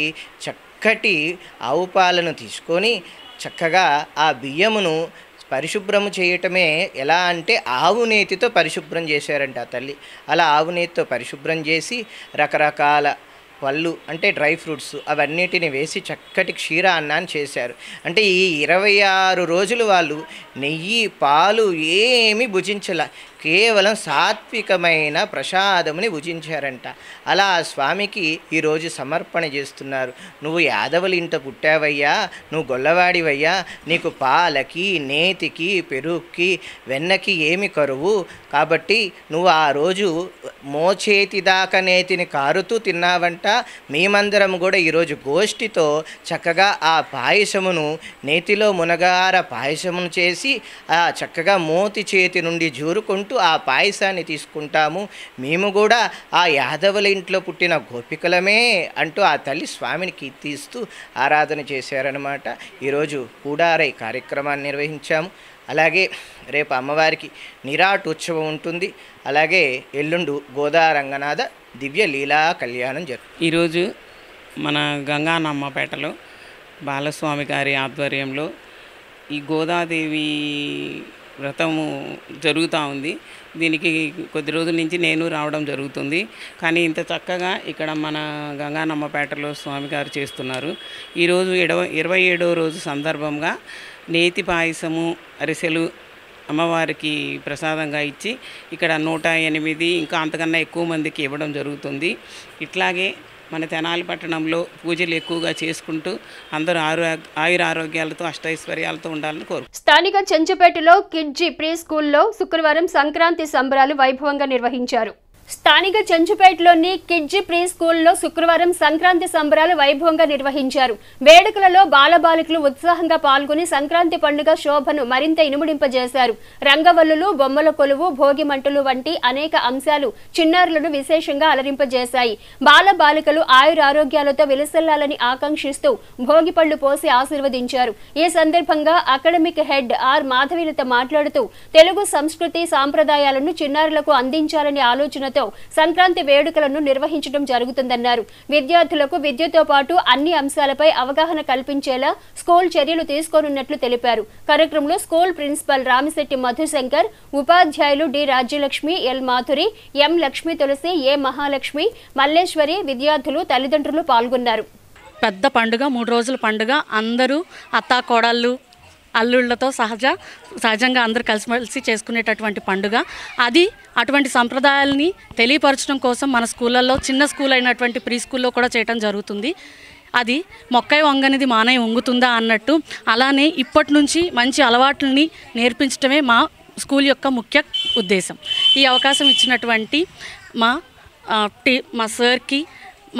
చక్కటి ఆవు పాలను తీసుకొని చక్కగా ఆ బియ్యమును పరిశుభ్రము చేయటమే. ఎలా అంటే ఆవు నేతితో పరిశుభ్రం చేశారంట ఆ తల్లి. అలా ఆవు నేతితో పరిశుభ్రం చేసి రకరకాల పళ్ళు అంటే డ్రై ఫ్రూట్స్ అవన్నిటిని వేసి చక్కటి క్షీర అన్నాన్ని చేశారు. అంటే ఈ 26 రోజులు వాళ్ళు నెయ్యి పాలు ఏమీ భుజించలే, కేవలం సాత్వికమైన ప్రసాదముని భుజించారంట. అలా స్వామికి ఈరోజు సమర్పణ చేస్తున్నారు. నువ్వు యాదవుల ఇంట పుట్టావయ్యా, నువ్వు గొల్లవాడివయ్యా, నీకు పాలకి నేతికి పెరుగుకి వెన్నకి ఏమి కరువు, కాబట్టి నువ్వు ఆ రోజు మోచేతి దాకా నేతిని కారుతూ తిన్నావంట. మేమందరం కూడా ఈరోజు గోష్ఠితో చక్కగా ఆ పాయసమును నేతిలో మునగార పాయసమును చేసి ఆ చక్కగా మోతి చేతి నుండి జూరుకుంటూ ఆ పాయసాన్ని తీసుకుంటాము. మేము కూడా ఆ యాదవుల ఇంట్లో పుట్టిన గోపికలమే అంటూ ఆ తల్లి స్వామిని కీర్తిస్తూ ఆరాధన చేశారనమాట. ఈరోజు కూడారై కార్యక్రమాన్ని నిర్వహించాము. అలాగే రేపు అమ్మవారికి నిరాట్ ఉత్సవం ఉంటుంది. అలాగే ఎల్లుండు గోదారంగనాథ దివ్య లీలా కళ్యాణం జరుగుతుంది. ఈరోజు మన గంగానమ్మపేటలో బాలస్వామి గారి ఆధ్వర్యంలో ఈ గోదాదేవి వ్రతము జరుగుతూ ఉంది. దీనికి కొద్ది రోజుల నుంచి నేను రావడం జరుగుతుంది. కానీ ఇంత చక్కగా ఇక్కడ మన గంగానమ్మపేటలో స్వామిగారు చేస్తున్నారు. ఈరోజు 27వ రోజు సందర్భంగా నేతి పాయసము అరిసెలు అమ్మవారికి ప్రసాదంగా ఇచ్చి ఇక్కడ 108 ఇంకా అంతకన్నా ఎక్కువ మందికి ఇవ్వడం జరుగుతుంది. ఇట్లాగే మన తెనాలి పట్టణంలో పూజలు ఎక్కువగా చేసుకుంటూ అందరూ ఆయురారోగ్యాలతో అష్టైశ్వర్యాలతో ఉండాలని కోరుకుంటున్నాను. స్థానిక చెంచుపేటలో కిడ్జీ ప్రీ స్కూల్లో శుక్రవారం సంక్రాంతి సంబరాలు వైభవంగా నిర్వహించారు. స్థానిక చెంచుపేటలోని కిడ్జీ ప్రీ స్కూల్లో శుక్రవారం సంక్రాంతి సంబరాలు వైభవంగా నిర్వహించారు. వేడుకలలో బాలబాలికలు ఉత్సాహంగా పాల్గొని సంక్రాంతి పండుగ శోభను మరింత ఇనుముడింపజేశారు. రంగవల్లులు, బొమ్మల కొలువు, భోగి మంటలు వంటి అనేక అంశాలు చిన్నారులను విశేషంగా అలరింపజేశాయి. బాలబాలికలు ఆయురారోగ్యాలతో విలసిల్లాలని ఆకాంక్షిస్తూ భోగి పళ్లు పోసి ఆశీర్వదించారు. ఈ సందర్భంగా అకాడమిక్ హెడ్ ఆర్ మాధవీలత మాట్లాడుతూ తెలుగు సంస్కృతి సాంప్రదాయాలను చిన్నారులకు అందించాలనే ఆలోచనతో సంక్రాంతి వేడుకలను నిర్వహించడం జరుగుతుందన్నారు. విద్యార్థులకు విద్యతో పాటు అన్ని అంశాలపై అవగాహన కల్పించేలా స్కూల్ చర్యలు తీసుకోనున్నట్లు తెలిపారు. కార్యక్రమంలో స్కూల్ ప్రిన్సిపల్ రామిశెట్టి మధుశంకర్, ఉపాధ్యాయులు డి రాజ్యలక్ష్మి, ఎల్ మాధురి, ఎం లక్ష్మీ తులసి, ఏ మహాలక్ష్మి, మల్లేశ్వరి, విద్యార్థులు, తల్లిదండ్రులు పాల్గొన్నారు. పెద్ద పండుగ, 3 రోజుల పండుగ. అందరూ అత్తాకోడళ్ళు అల్లుళ్ళతో సహజంగా అందరూ కలిసిమెలిసి చేసుకునేటటువంటి పండుగ అది. అటువంటి సంప్రదాయాలని తెలియపరచడం కోసం మన స్కూళ్ళల్లో, చిన్న స్కూల్ అయినటువంటి ప్రీ స్కూల్లో కూడా చేయడం జరుగుతుంది. అది మొక్కై వంగనిది మానై వంగుతుందా అన్నట్టు, అలానే ఇప్పటి నుంచి మంచి అలవాట్లని నేర్పించడమే మా స్కూల్ యొక్క ముఖ్య ఉద్దేశం. ఈ అవకాశం ఇచ్చినటువంటి మా సార్కి,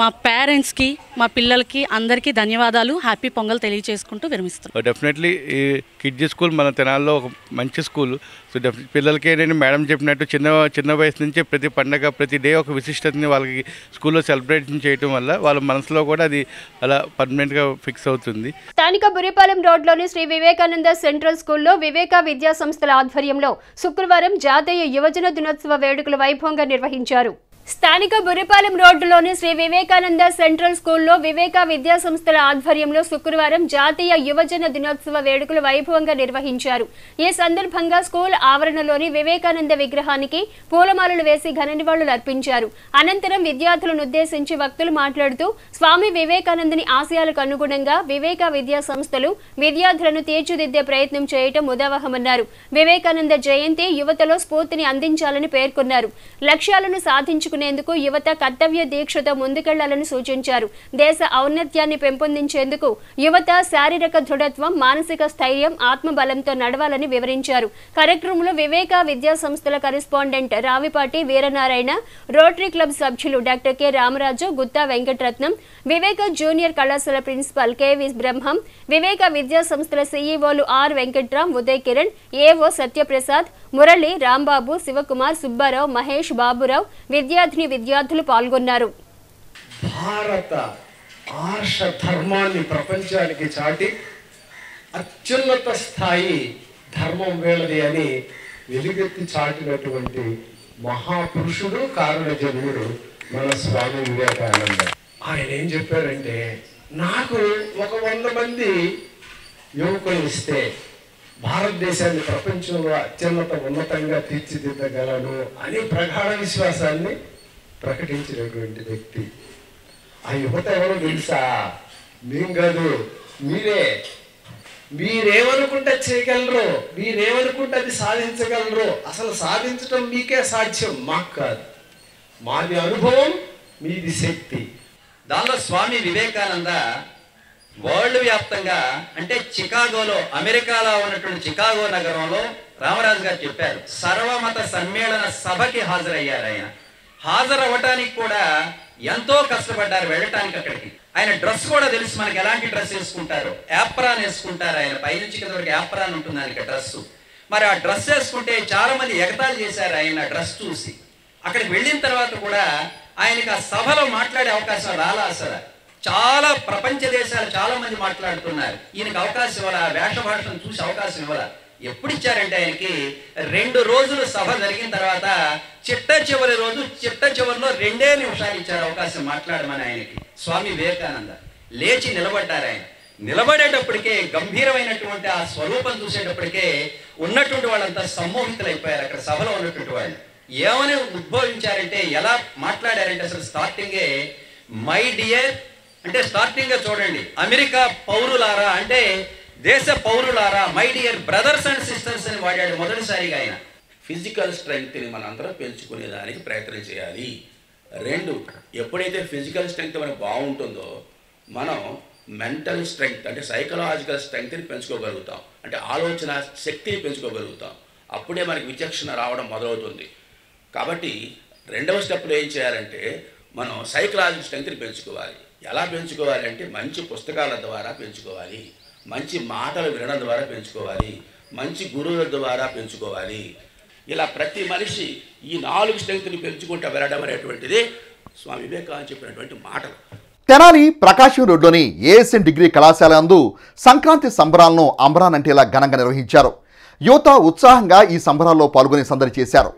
మా పేరెంట్స్కి, మా పిల్లలకి అందరికీ ధన్యవాదాలు. హ్యాపీ పొంగల్ తెలియజేసుకుంటూ విరమిస్తున్నాం. డెఫినెట్లీ ఈ కిడ్జీ స్కూల్ మన తెనాల్లో ఒక మంచి స్కూల్. సో పిల్లలకి నేను మేడం చెప్పినట్టు చిన్న వయసు నుంచే ప్రతి పండగ, ప్రతి డే ఒక విశిష్టతని వాళ్ళకి స్కూల్లో సెలబ్రేషన్ చేయడం వల్ల వాళ్ళ మనసులో కూడా అది అలా పర్మనెంట్గా ఫిక్స్ అవుతుంది. స్థానిక బురిపాలెం రోడ్లోని శ్రీ వివేకానంద సెంట్రల్ స్కూల్లో వివేక విద్యా సంస్థల ఆధ్వర్యంలో శుక్రవారం జాతీయ యువజన దినోత్సవ వేడుకలు వైభవంగా నిర్వహించారు. స్థానిక బురిపాలెం రోడ్డులోని శ్రీ వివేకానంద సెంట్రల్ స్కూల్లో వివేక విద్యా సంస్థల ఆధ్వర్యంలో శుక్రవారం జాతీయ యువజన దినోత్సవ వేడుకలు వైభవంగా నిర్వహించారు. ఈ సందర్భంగా స్కూల్ ఆవరణలోని వివేకానంద విగ్రహానికి పూలమాలలు వేసి ఘన నివాళులు అర్పించారు. అనంతరం విద్యార్థులను ఉద్దేశించి వక్తలు మాట్లాడుతూ స్వామి వివేకానందని ఆశయాలకు అనుగుణంగా వివేక విద్యా సంస్థలు విద్యార్థులను తీర్చిదిద్దే ప్రయత్నం చేయటం ఉదాహరణమన్నారు. వివేకానంద జయంతి యువతలో స్ఫూర్తిని అందించాలని పేర్కొన్నారు. లక్ష్యాలను సాధించు యువత కర్తవ్య దీక్షతో ముందుకెళ్లాలని సూచించారు. దేశ ఔన్నత్యాన్ని పెంపొందించేందుకు యువత శారీరక దృఢత్వం, మానసిక స్థైర్యం, ఆత్మబలంతో నడవాలని వివరించారు. కార్యక్రమంలో వివేక విద్యా సంస్థల correspondent Ravipati Veeranarayana, rotary club సభ్యులు డాక్టర్ కె రామరాజు, గుత్తా వెంకటరత్నం, వివేక జూనియర్ కళాశాల ప్రిన్సిపల్ కెవి బ్రహ్మం, వివేక విద్యా సంస్థల సీఈఓలు ఆర్ వెంకట్రామ్, ఉదయ్ కిరణ్, ఏఓ సత్యప్రసాద్, మురళి, రాంబాబు, శివకుమార్, సుబ్బారావు, మహేష్, బాబురావు, విద్యార్థులు పాల్గొన్నారు. భారత ఆర్ష ధర్మాన్ని ప్రపంచానికి చాటి అత్యున్నత స్థాయి ధర్మం వేళది అని వెలుగెత్తి చాటినటువంటి మహాపురుషుడు, కారణ జన్ముడు మన స్వామి వివేకానంద. ఆయన ఏం చెప్పారంటే, నాకు 100 మంది యువకులు ఇస్తే భారతదేశాన్ని ప్రపంచంలో ఉన్నతంగా తీర్చిదిద్దగలను అని ప్రగాఢ విశ్వాసాన్ని ప్రకటించినటువంటి వ్యక్తి. ఆ యువత ఎవరో తెలుసా? మేం కాదు, మీరేమనుకుంటే చేయగలరు, మీరేమనుకుంటే అది సాధించగలరు. అసలు సాధించడం మీకే సాధ్యం, మాకు కాదు. మాది అనుభవం, మీది శక్తి. దానిలో స్వామి వివేకానంద వరల్డ్ వ్యాప్తంగా, అంటే చికాగోలో, అమెరికాలో ఉన్నటువంటి చికాగో నగరంలో రామరాజు గారు చెప్పారు, సర్వమత సమ్మేళన సభకి హాజరయ్యారు. ఆయన హాజరవ్వటానికి కూడా ఎంతో కష్టపడ్డారు వెళ్ళటానికి అక్కడికి. ఆయన డ్రెస్ కూడా తెలుసు మనకి, ఎలాంటి డ్రెస్ వేసుకుంటారు. యాప్రాన్ వేసుకుంటారు. ఆయన పైనుంచి కింద వరకు యాప్రాన్ ఉంటుంది ఆయనకి డ్రెస్. మరి ఆ డ్రెస్ వేసుకుంటే చాలా మంది ఎగతాళి చేశారు ఆయన డ్రెస్ చూసి. అక్కడికి వెళ్ళిన తర్వాత కూడా ఆయనకి ఆ సభలో మాట్లాడే అవకాశం రాలా. అసలు చాలా ప్రపంచ దేశాలు చాలా మంది మాట్లాడుతున్నారు, ఈయనకి అవకాశం ఇవ్వాల, వేష భాషను చూసి అవకాశం ఇవ్వాల. ఎప్పుడు ఇచ్చారంటే ఆయనకి 2 రోజులు సభ జరిగిన తర్వాత చిట్ట చివరిలో 2 నిమిషాలు ఇచ్చారు అవకాశం మాట్లాడమని ఆయనకి. స్వామి వివేకానంద లేచి నిలబడ్డారు. ఆయన నిలబడేటప్పటికే గంభీరమైనటువంటి ఆ స్వరూపం చూసేటప్పటికే ఉన్నటువంటి వాళ్ళంతా సమ్మోహితులైపోయారు. అక్కడ సభలో ఉన్నటువంటి వాళ్ళు ఏమని ఉద్భవించారంటే, ఎలా మాట్లాడారంటే అసలు స్టార్టింగే మై డియర్ అంటే స్టార్టింగ్గా చూడండి, అమెరికా పౌరులారా అంటే దేశ పౌరులారా, my dear brothers and sisters అని వాడాడు మొదటిసారిగా ఆయన. ఫిజికల్ స్ట్రెంగ్త్ని మనందరం పెంచుకునేదానికి ప్రయత్నం చేయాలి. 2, ఎప్పుడైతే ఫిజికల్ స్ట్రెంగ్త్ మనకు బాగుంటుందో మనం మెంటల్ స్ట్రెంగ్త్ అంటే సైకలాజికల్ స్ట్రెంగ్త్ని పెంచుకోగలుగుతాం, అంటే ఆలోచన శక్తిని పెంచుకోగలుగుతాం. అప్పుడే మనకి విచక్షణ రావడం మొదలవుతుంది. కాబట్టి 2వ స్టెప్లో ఏం చేయాలంటే మనం సైకలాజికల్ స్ట్రెంగ్త్ని పెంచుకోవాలి. ఎలా పెంచుకోవాలి అంటే మంచి పుస్తకాల ద్వారా పెంచుకోవాలి, మంచి మాటలు వినడం ద్వారా పెంచుకోవాలి, మంచి గురువుల ద్వారా పెంచుకోవాలి. ఇలా ప్రతి మనిషి ఈ 4 స్ట్రెంగ్త్ని పెంచుకుంటూ వెళ్ళడం అనేటువంటిది స్వామి వివేకానంద చెప్పినటువంటి మాటలు. తెనాలి ప్రకాశం రోడ్లోని ఏఎస్ఎన్ డిగ్రీ కళాశాల నందు సంక్రాంతి సంబరాలను అంబరానంటేలా ఘనంగా నిర్వహించారు. యువత ఉత్సాహంగా ఈ సంబరాల్లో పాల్గొని సందడి చేశారు.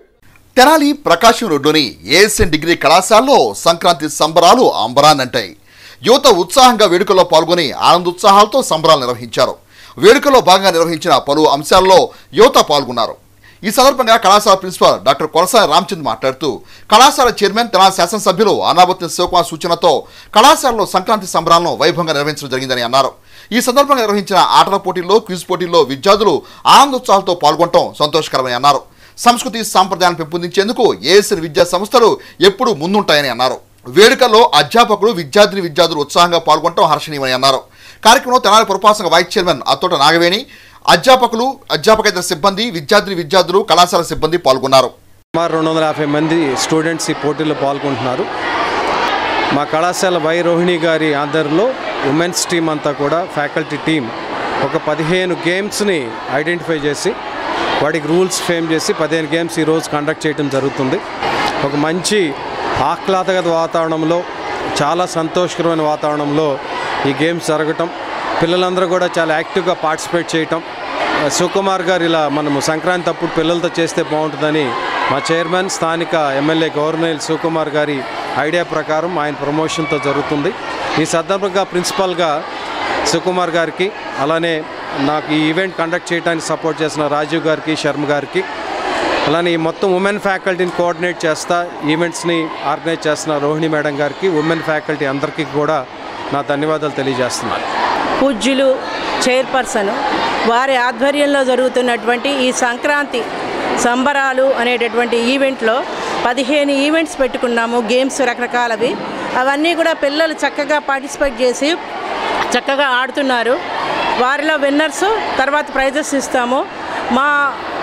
తెనాలి ప్రకాశం రోడ్లోని ఏఎస్ఎన్ డిగ్రీ కళాశాలలో సంక్రాంతి సంబరాలు అంబరానంటాయి. యువత ఉత్సాహంగా వేడుకల్లో పాల్గొని ఆనందోత్సాహాలతో సంబరాలు నిర్వహించారు. వేడుకల్లో భాగంగా నిర్వహించిన పలు అంశాల్లో యువత పాల్గొన్నారు. ఈ సందర్భంగా కళాశాల ప్రిన్సిపాల్ డాక్టర్ కొలసాని రామచంద్ర మాట్లాడుతూ కళాశాల చైర్మన్ తెనాలి శాసనసభ్యులు అనాబత్తి శివకుమార్ సూచనతో కళాశాలలో సంక్రాంతి సంబరాలను వైభవంగా నిర్వహించడం జరిగిందని అన్నారు. ఈ సందర్భంగా నిర్వహించిన ఆటల పోటీల్లో, క్విజ్ పోటీల్లో విద్యార్థులు ఆనందోత్సాహాలతో పాల్గొనడం సంతోషకరమని అన్నారు. సంస్కృతి సాంప్రదాయాలను పెంపొందించేందుకు ఏఎస్ఎన్ విద్యా సంస్థలు ఎప్పుడూ ముందుంటాయని అన్నారు. వేడుకల్లో అధ్యాపకులు విద్యార్థులు ఉత్సాహంగా పాల్గొనడం హర్షణీయమని అన్నారు. కార్యక్రమంలో తెనాలి పురపాలక వైస్ చైర్మన్ అత్తోట నాగవేణి, అధ్యాపకులు, అధ్యాపకేతర సిబ్బంది, విద్యార్థులు, కళాశాల సిబ్బంది పాల్గొన్నారు. సుమారు 250 మంది స్టూడెంట్స్ ఈ పోటీలో పాల్గొంటున్నారు. మా కళాశాల వై రోహిణి గారి ఆధ్వర్యంలో ఉమెన్స్ టీం అంతా కూడా ఫ్యాకల్టీ టీం ఒక 15 గేమ్స్ని ఐడెంటిఫై చేసి వాటికి రూల్స్ ఫ్రేమ్ చేసి 15 గేమ్స్ ఈరోజు కండక్ట్ చేయడం జరుగుతుంది. ఒక మంచి ఆహ్లాదకర వాతావరణంలో, చాలా సంతోషకరమైన వాతావరణంలో ఈ గేమ్స్ జరగటం, పిల్లలందరూ కూడా చాలా యాక్టివ్గా పార్టిసిపేట్ చేయటం. శివకుమార్ గారు ఇలా మనము సంక్రాంతి అప్పుడు పిల్లలతో చేస్తే బాగుంటుందని మా చైర్మన్ స్థానిక ఎమ్మెల్యే గవర్నర్ శివకుమార్ గారి ఐడియా ప్రకారం ఆయన ప్రమోషన్తో జరుగుతుంది. ఈ సందర్భంగా ప్రిన్సిపల్గా శివకుమార్ గారికి, అలానే నాకు ఈ ఈవెంట్ కండక్ట్ చేయడానికి సపోర్ట్ చేసిన రాజీవ్ గారికి, శర్మ గారికి, అలానే ఈ మొత్తం ఉమెన్ ఫ్యాకల్టీని కోఆర్డినేట్ చేస్తా ఈవెంట్స్ని ఆర్గనైజ్ చేస్తున్న రోహిణి మేడం గారికి, ఉమెన్ ఫ్యాకల్టీ అందరికీ కూడా నా ధన్యవాదాలు తెలియజేస్తున్నాను. పూజ్యులు చైర్పర్సన్ వారి ఆధ్వర్యంలో జరుగుతున్నటువంటి ఈ సంక్రాంతి సంబరాలు అనేటటువంటి ఈవెంట్లో 15 ఈవెంట్స్ పెట్టుకున్నాము. గేమ్స్ రకరకాలవి, అవన్నీ కూడా పిల్లలు చక్కగా పార్టిసిపేట్ చేసి చక్కగా ఆడుతున్నారు. వారిలో విన్నర్స్ తర్వాత ప్రైజెస్ ఇస్తాము. మా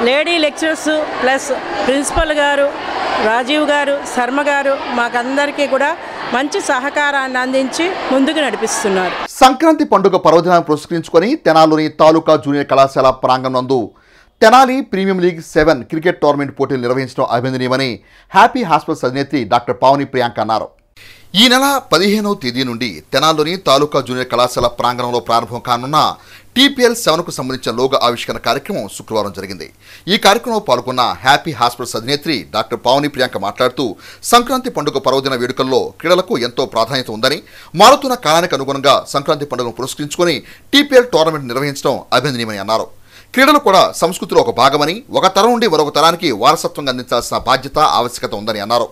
లేడీ లెక్చరర్స్ ప్లస్ ప్రిన్సిపల్ గారు, రాజీవ్ గారు, శర్మ గారు మాకందరికీ కూడా మంచి సహకారాన్ని అందించి ముందుకు నడిపిస్తున్నారు. సంక్రాంతి పండుగ పర్వదినాన్ని పురస్కరించుకొని తెనాలిలోని తాలూకా జూనియర్ కళాశాల ప్రాంగణం నందు Tenali premium league 7 cricket tournament పోటీలు నిర్వహించడం అభినందనీయమని హ్యాపీ హాస్పిటల్స్ అధినేత్రి డాక్టర్ పావని ప్రియాంక అన్నారు. ఈ నెల 15వ తేదీ నుండి తెనాలిలోని తాలూకా జూనియర్ కళాశాల ప్రాంగణంలో ప్రారంభం కానున్న TPL 7కు సంబంధించిన లోగో ఆవిష్కరణ కార్యక్రమం శుక్రవారం జరిగింది. ఈ కార్యక్రమంలో పాల్గొన్న హ్యాపీ హాస్పిటల్స్ అధినేత్రి డాక్టర్ పావని ప్రియాంక మాట్లాడుతూ సంక్రాంతి పండుగ పర్వదిన వేడుకల్లో క్రీడలకు ఎంతో ప్రాధాన్యత ఉందని, మారుతున్న కాలానికి అనుగుణంగా సంక్రాంతి పండుగను పురస్కరించుకొని TPL టోర్నమెంట్ నిర్వహించడం అభినందనీయమని అన్నారు. క్రీడలు కూడా సంస్కృతిలో ఒక భాగమని, ఒక తరం నుండి మరొక తరానికి వారసత్వంగా అందించాల్సిన బాధ్యత, ఆవశ్యకత ఉందని అన్నారు.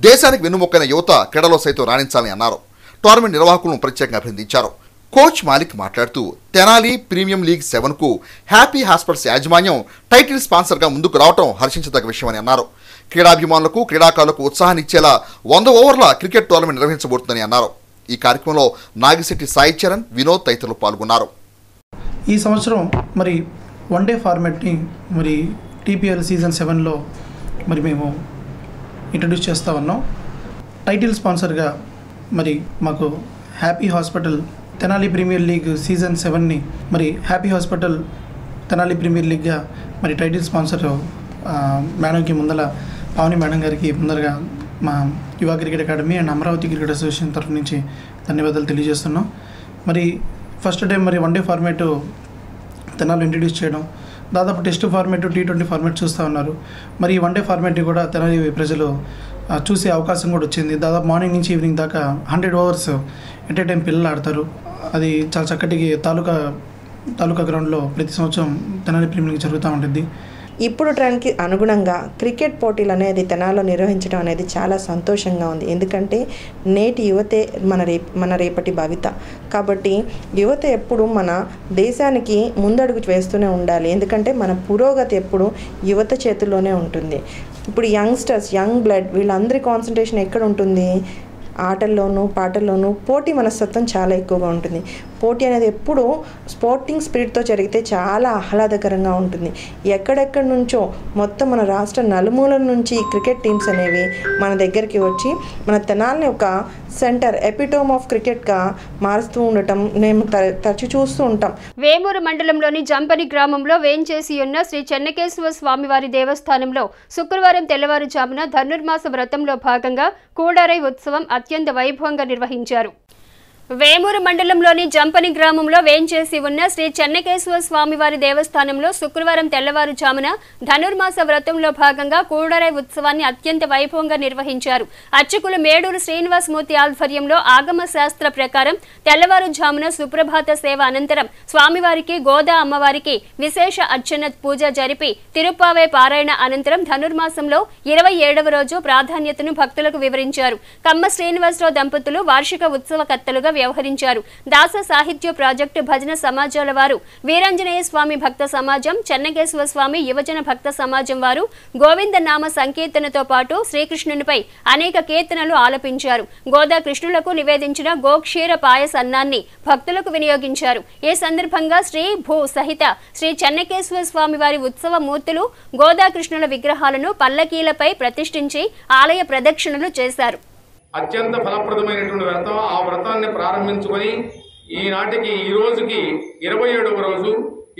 దేశానికి వెన్నుముక్కైన యువత క్రీడలో సైతం రాణించాలని అన్నారు. టోర్నమెంట్ నిర్వాహకులను ప్రత్యేకంగా అభినందించారు. కోచ్ మాలిక్ మాట్లాడుతూ తెనాలి ప్రీమియం లీగ్ 7కు హ్యాపీ హాస్పిటల్స్ యాజమాన్యం టైటిల్ స్పాన్సర్గా ముందుకు రావడం హర్షించదగ్గ విషయమని అన్నారు. క్రీడాభిమానులకు, క్రీడాకారులకు ఉత్సాహాన్ని ఇచ్చేలా 100 ఓవర్ల క్రికెట్ టోర్నమెంట్ నిర్వహించబోతుందని అన్నారు. ఈ కార్యక్రమంలో నాగిశెట్టి సాయి చరణ్, వినోద్ తదితరులు పాల్గొన్నారు. ఈ సంవత్సరం మరి వన్డే ఫార్మాట్ని మరి TPL సీజన్ 7లో మరి మేము ఇంట్రడ్యూస్ చేస్తూ ఉన్నాం. టైటిల్ స్పాన్సర్గా మరి మాకు happy hospital Tenali premier league season 7ని మరి హ్యాపీ హాస్పిటల్ తెనాలి ప్రీమియర్ లీగ్గా మరి టైటిల్ స్పాన్సర్ మేడంకి ముందల పావని మేడం గారికి ముందరగా మా యువ cricket academy and Amaravati cricket association తరఫు నుంచి ధన్యవాదాలు తెలియజేస్తున్నాం. మరి ఫస్ట్ టైం మరి వన్డే ఫార్మాట్ తెనాలి ఇంట్రడ్యూస్ చేయడం, దాదాపు టెస్ట్ ఫార్మాట్, T20 ఫార్మాట్ చూస్తూ ఉన్నారు. మరి ఈ వన్డే ఫార్మాట్ని కూడా తెనాలి ప్రజలు చూసే అవకాశం కూడా వచ్చింది. దాదాపు మార్నింగ్ నుంచి ఈవినింగ్ దాకా 100 ఓవర్స్ ఎట్ ఏ టైం పిల్లలు ఆడతారు. అది చాలా చక్కటి తాలూకా గ్రౌండ్లో ప్రతి సంవత్సరం తెనాలి ప్రీమియర్ లీగ్ జరుగుతూ ఉంటుంది. ఇప్పుడు ట్రెండ్కి అనుగుణంగా క్రికెట్ పోటీలు అనేది తెనాలిలో నిర్వహించడం అనేది చాలా సంతోషంగా ఉంది. ఎందుకంటే నేటి యువతే మన రేపటి భవిత. కాబట్టి యువత ఎప్పుడు మన దేశానికి ముందడుగు వేస్తూనే ఉండాలి. ఎందుకంటే మన పురోగతి ఎప్పుడు యువత చేతుల్లోనే ఉంటుంది. ఇప్పుడు యంగ్స్టర్స్, యంగ్ బ్లడ్ వీళ్ళందరి కాన్సన్ట్రేషన్ ఎక్కడ ఉంటుంది? ఆటల్లోనూ, పాటల్లోనూ పోటీ మనస్తత్వం చాలా ఎక్కువగా ఉంటుంది. పోటీ అనేది ఎప్పుడూ స్పోర్టింగ్ స్పిరిట్తో జరిగితే చాలా ఆహ్లాదకరంగా ఉంటుంది. ఎక్కడెక్కడి నుంచో మొత్తం మన రాష్ట్ర నలుమూలల నుంచి క్రికెట్ టీమ్స్ అనేవి మన దగ్గరికి వచ్చి మన తెనాలిని ఒక సెంటర్, ఎపిటోమ్ ఆఫ్ క్రికెట్గా మారుస్తూ ఉండటం మేము తరచు చూస్తూ ఉంటాం. వేమూరు మండలంలోని జంపని గ్రామంలో వేంచేసి ఉన్న శ్రీ చెన్నకేశవ స్వామివారి దేవస్థానంలో శుక్రవారం తెల్లవారుజామున ధనుర్మాస వ్రతంలో భాగంగా కూడారై ఉత్సవం అత్యంత వైభవంగా నిర్వహించారు. వేమూరు మండలంలోని జంపని గ్రామంలో వేంచేసి ఉన్న శ్రీ చెన్నకేశ్వర స్వామివారి దేవస్థానంలో శుక్రవారం తెల్లవారుజామున ధనుర్మాస వ్రతంలో భాగంగా కూడరై ఉత్సవాన్ని అత్యంత వైభవంగా నిర్వహించారు. అర్చకులు మేడూరు శ్రీనివాసమూర్తి ఆధ్వర్యంలో ఆగమ శాస్త్ర ప్రకారం తెల్లవారుజామున సుప్రభాత సేవ అనంతరం స్వామివారికి గోదా అమ్మవారికి విశేష అర్చన పూజ జరిపి తిరుప్పావై పారాయణ అనంతరం ధనుర్మాసంలో 27వ రోజు ప్రాధాన్యతను భక్తులకు వివరించారు. కమ్మ శ్రీనివాసరావు దంపతులు వార్షిక ఉత్సవకర్తలుగా వ్యవహరించారు. దాస సాహిత్య ప్రాజెక్టు భజన సమాజాల వారు, వీరాంజనేయ స్వామి భక్త సమాజం, చెన్నకేశ్వర స్వామి యువజన భక్త సమాజం వారు గోవింద నామ సంకీర్తనతో పాటు శ్రీకృష్ణునిపై అనేక కీర్తనలు ఆలపించారు. గోదా కృష్ణులకు నివేదించిన గోక్షీర పాయస అన్నాన్ని భక్తులకు వినియోగించారు. ఈ సందర్భంగా శ్రీ భూ సహిత శ్రీ చెన్నకేశ్వర స్వామి వారి ఉత్సవ మూర్తులు గోదా కృష్ణుల విగ్రహాలను పల్లకీలపై ప్రతిష్ఠించి ఆలయ ప్రదక్షిణలు చేశారు. అత్యంత ఫలప్రదమైనటువంటి వ్రతం. ఆ వ్రతాన్ని ప్రారంభించుకొని ఈనాటికి ఈ రోజుకి 27వ రోజు.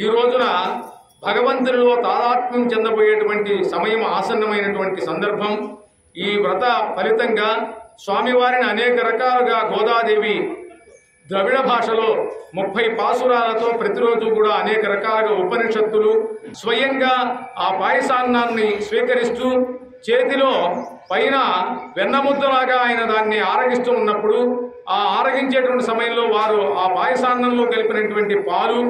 ఈ రోజున భగవంతునిలో తాదాత్మ్యం చెందబోయేటువంటి సమయం ఆసన్నమైనటువంటి సందర్భం. ఈ వ్రత ఫలితంగా స్వామివారిని అనేక రకాలుగా గోదాదేవి ద్రవిడ భాషలో 30 పాసురాలతో ప్రతిరోజు కూడా అనేక రకాలుగా ఉపనిషత్తులు స్వయంగా ఆ పాయసాన్నాన్ని స్వీకరిస్తూ చేతిలో పైన వెన్నముద్దలాగా ఆయన దాన్ని ఆరగిస్తూ ఉన్నప్పుడు ఆ ఆరగించేటువంటి సమయంలో వారు ఆ పాయసాన్నంలో కలిపినటువంటి పాలు,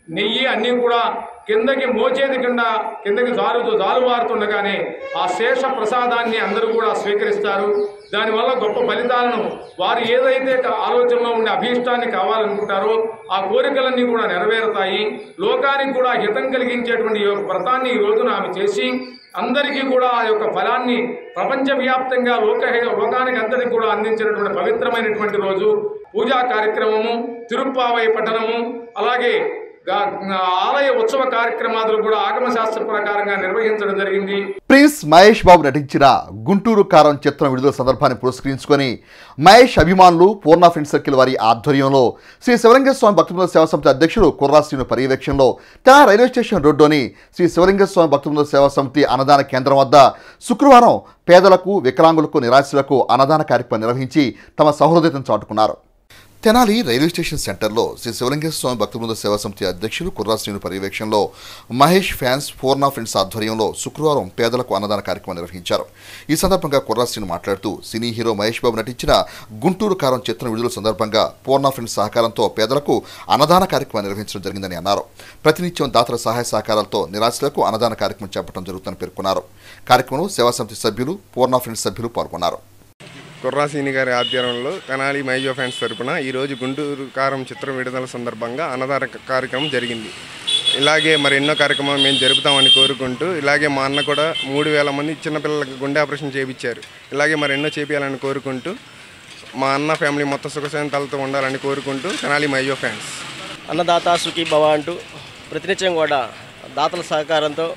నెయ్యి అన్నీ కూడా కిందకి మోచేది కిందకి జాలువారుతుండగానే ఆ శేష ప్రసాదాన్ని అందరూ కూడా స్వీకరిస్తారు. దానివల్ల గొప్ప ఫలితాలను వారు ఏదైతే ఆలోచనలో ఉండే అభీష్టాన్ని కావాలనుకుంటారో ఆ కోరికలన్నీ కూడా నెరవేరుతాయి. లోకానికి కూడా హితం కలిగించేటువంటి వ్రతాన్ని ఈ రోజున ఆమె చేసి అందరికీ కూడా ఆ యొక్క ఫలాన్ని ప్రపంచవ్యాప్తంగా లోకానికి అందరికీ కూడా అందించినటువంటి పవిత్రమైనటువంటి రోజు. పూజా కార్యక్రమము, తిరుప్పావై పఠనము, అలాగే ఆలయ ఉత్సవ కార్యక్రమాలు కూడా ఆగమ శాస్త్ర ప్రకారంగా నిర్వహించడం జరిగింది. ప్రిన్స్ మహేష్ బాబు నటించిన గుంటూరు కారం చిత్రం విడుదల సందర్భాన్ని పురస్కరించుకొని మహేష్ అభిమానులు పూర్ణ ఫ్రెండ్ సర్కిల్ వారి ఆధ్వర్యంలో శ్రీ శివలింగ స్వామి భక్తుల సేవా సమితి అధ్యక్షుడు కుర్రా శ్రీను పర్యవేక్షణలో తెనాలి రైల్వే స్టేషన్ రోడ్డులోని శ్రీ శివలింగ స్వామి భక్తుల సేవా సమితి అన్నదాన కేంద్రం వద్ద శుక్రవారం పేదలకు, వికలాంగులకు, నిరాశ్రులకు అన్నదాన కార్యక్రమం నిర్వహించి తమ సహృదయతను చాటుకున్నారు. తెనాలి రైల్వే స్టేషన్ సెంటర్లో శ్రీ శివలింగేశ్వర స్వామి భక్తుల సేవా సమితి అధ్యక్షులు కుర్రా శ్రీను పర్యవేక్షణలో మహేష్ ఫ్యాన్స్ పూర్ణ ఫ్రెండ్స్ ఆధ్వర్యంలో శుక్రవారం పేదలకు అన్నదాన కార్యక్రమం నిర్వహించారు. ఈ సందర్భంగా కుర్రా శ్రీను మాట్లాడుతూ సినీ హీరో మహేష్ బాబు నటించిన గుంటూరు కారం చిత్రం విడుదల సందర్భంగా పూర్ణ ఫ్రెండ్స్ సహకారంతో పేదలకు అన్నదాన కార్యక్రమం నిర్వహించడం జరిగిందని అన్నారు. ప్రతినిత్యం దాతల సహాయ సహకారాలతో నిరాశ్రులకు అన్నదాన కార్యక్రమం చేపట్టడం జరుగుతుందని పేర్కొన్నారు. కార్యక్రమంలో సేవా సమితి సభ్యులు, పూర్ణ ఫ్రెండ్స్ సభ్యులు పాల్గొన్నారు. కుర్రా శ్రీని గారి ఆధ్వర్యంలో తెనాలి మైజో ఫ్యాన్స్ తరపున ఈరోజు గుంటూరు కారం చిత్రం విడుదల సందర్భంగా అన్నదాన కార్యక్రమం జరిగింది. ఇలాగే మరి ఎన్నో కార్యక్రమాలు మేము జరుపుతామని కోరుకుంటూ, ఇలాగే మా అన్న కూడా 3000 మంది చిన్నపిల్లలకు గుండె ఆపరేషన్ చేయించారు. ఇలాగే మరి ఎన్నో చేపించాలని కోరుకుంటూ మా అన్న ఫ్యామిలీ మొత్తం సుఖశాంతాలతో ఉండాలని కోరుకుంటూ తెనాలి మైజో ఫ్యాన్స్. అన్నదాత సుఖీ భవ అంటూ ప్రతినిత్యం కూడా దాతల సహకారంతో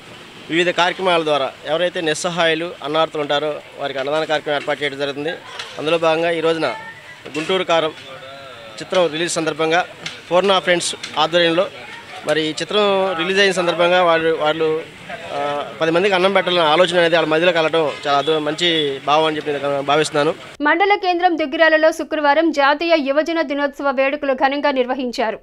వివిధ కార్యక్రమాల ద్వారా ఎవరైతే నిస్సహాయులు, అన్నార్థులు ఉంటారో వారికి అన్నదాన కార్యక్రమం ఏర్పాటు చేయడం జరుగుతుంది. అందులో భాగంగా ఈ రోజున గుంటూరు కారం చిత్రం రిలీజ్ సందర్భంగా పూర్ణ ఫ్రెండ్స్ ఆధ్వర్యంలో మరి ఈ చిత్రం రిలీజ్ అయిన సందర్భంగా వాళ్ళు 10 మందికి అన్నం పెట్టాలన్న ఆలోచన అనేది వాళ్ళ మధ్యలో కలగడం చాలా మంచి భావం అని చెప్పి భావిస్తున్నాను. మండల కేంద్రం దుగ్గిరాలలో శుక్రవారం జాతీయ యువజన దినోత్సవ వేడుకలు ఘనంగా నిర్వహించారు.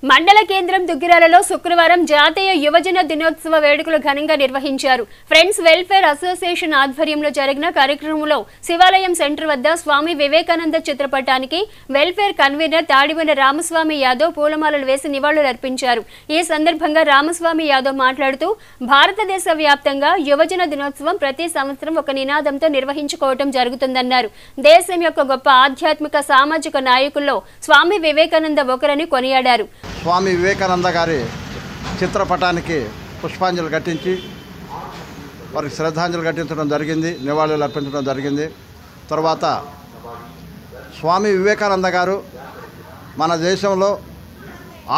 మండల కేంద్రం దుగ్గిరాలలో శుక్రవారం జాతీయ యువజన దినోత్సవ వేడుకలు ఘనంగా నిర్వహించారు. ఫ్రెండ్స్ వెల్ఫేర్ అసోసియేషన్ ఆధ్వర్యంలో జరిగిన కార్యక్రమంలో శివాలయం సెంటర్ వద్ద స్వామి వివేకానంద చిత్రపటానికి వెల్ఫేర్ కన్వీనర్ తాడివన రామస్వామి యాదవ్ పూలమాలలు వేసి నివాళులర్పించారు. ఈ సందర్భంగా రామస్వామి యాదవ్ మాట్లాడుతూ భారతదేశ వ్యాప్తంగా యువజన దినోత్సవం ప్రతి సంవత్సరం ఒక నినాదంతో నిర్వహించుకోవడం జరుగుతుందన్నారు. దేశం యొక్క గొప్ప ఆధ్యాత్మిక, సామాజిక నాయకుల్లో స్వామి వివేకానంద ఒకరని కొనియాడారు. స్వామి వివేకానంద గారి చిత్రపటానికి పుష్పాంజలి ఘటించి వారికి శ్రద్ధాంజలి ఘటించడం జరిగింది, నివాళులు అర్పించడం జరిగింది. తర్వాత స్వామి వివేకానంద గారు మన దేశంలో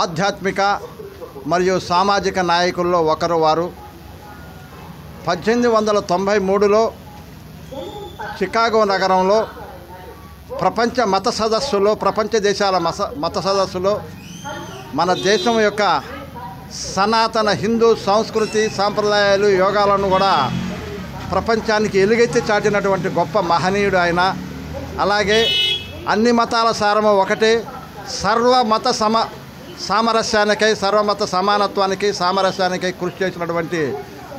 ఆధ్యాత్మిక మరియు సామాజిక నాయకుల్లో ఒకరు. వారు 1893లో చికాగో నగరంలో ప్రపంచ మత సదస్సులో, ప్రపంచ దేశాల మత సదస్సులో మన దేశం యొక్క సనాతన హిందూ సంస్కృతి, సాంప్రదాయాలు, యోగాలను కూడా ప్రపంచానికి ఎలుగెత్తి చాటినటువంటి గొప్ప మహనీయుడు ఆయన. అలాగే అన్ని మతాల సారము ఒకటే, సర్వమత సామరస్యానికై, సర్వమత సమానత్వానికి, సామరస్యానికై కృషి చేసినటువంటి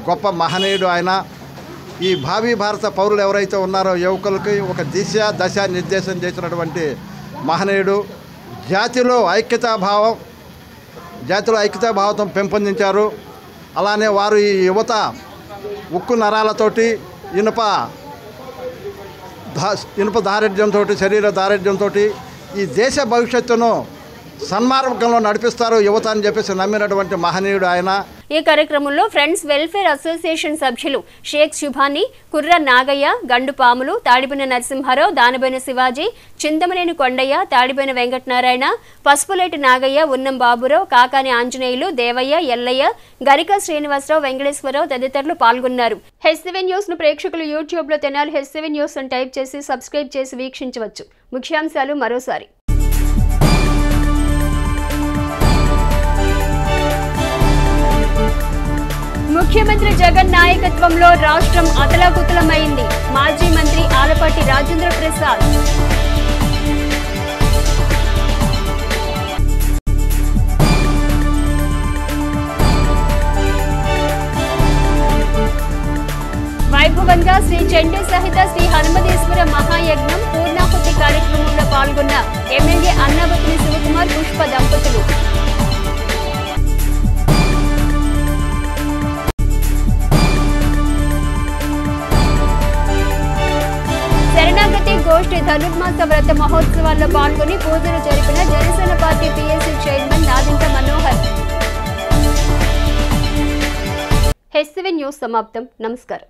గొప్ప మహనీయుడు ఆయన. ఈ భావి భారత పౌరులు ఎవరైతే ఉన్నారో యువకులకి ఒక దశ నిర్దేశం చేసినటువంటి మహనీయుడు. జాతిలో ఐక్యతాభావం పెంపొందించారు. అలానే వారు ఈ యువత ఉక్కు నరాలతోటి, ఇనుప దారిద్ర్యంతో, శరీర దారిద్ర్యంతో ఈ దేశ భవిష్యత్తును సన్మార్గంలో నడిపిస్తారు యువత అని చెప్పేసి నమ్మినటువంటి మహనీయుడు ఆయన. ఈ కార్యక్రమంలో ఫ్రెండ్స్ వెల్ఫేర్ అసోసియేషన్ సభ్యులు షేక్ శుభాని, కుర్ర నాగయ్య, గండు పాములు, తాడిబైన నరసింహారావు, దానబైన శివాజీ, చింతమనేని కొండయ్య, తాడిబైన వెంకటనారాయణ, పసుపులేటి నాగయ్య, ఉన్నం బాబురావు, కాకాని ఆంజనేయులు, దేవయ్య, ఎల్లయ్య, గరిక శ్రీనివాసరావు, వెంకటేశ్వరరావు తదితరులు పాల్గొన్నారు. హెచ్7 న్యూస్ ను ప్రేక్షకులు యూట్యూబ్ లో తెనాలి హెచ్7 న్యూస్ అని టైప్ చేసి సబ్స్క్రైబ్ చేసి వీక్షించవచ్చు. ముఖ్యాంశాలు మరోసారి. ముఖ్యమంత్రి జగన్ నాయకత్వంలో రాష్ట్రం అతలాకుతలమైంది. మాజీ మంత్రి ఆలపాటి రాజేంద్ర ప్రసాద్. వైభవంగా శ్రీ చండీ సహిత శ్రీ హనుమదేశ్వర మహాయజ్ఞం పూర్ణాహుతి కార్యక్రమంలో పాల్గొన్న ఎమ్మెల్యే అన్నాబతిని శివకుమార్, పుష్ప దంపతులు. శరణాగతి గోష్ఠి ధనుర్మాస వ్రత మహోత్సవాల్లో పాల్గొని పూజలు జరిపిన Janasena party PSC chairman Nadendla Manohar. H seven news సమాప్తం. నమస్కారం.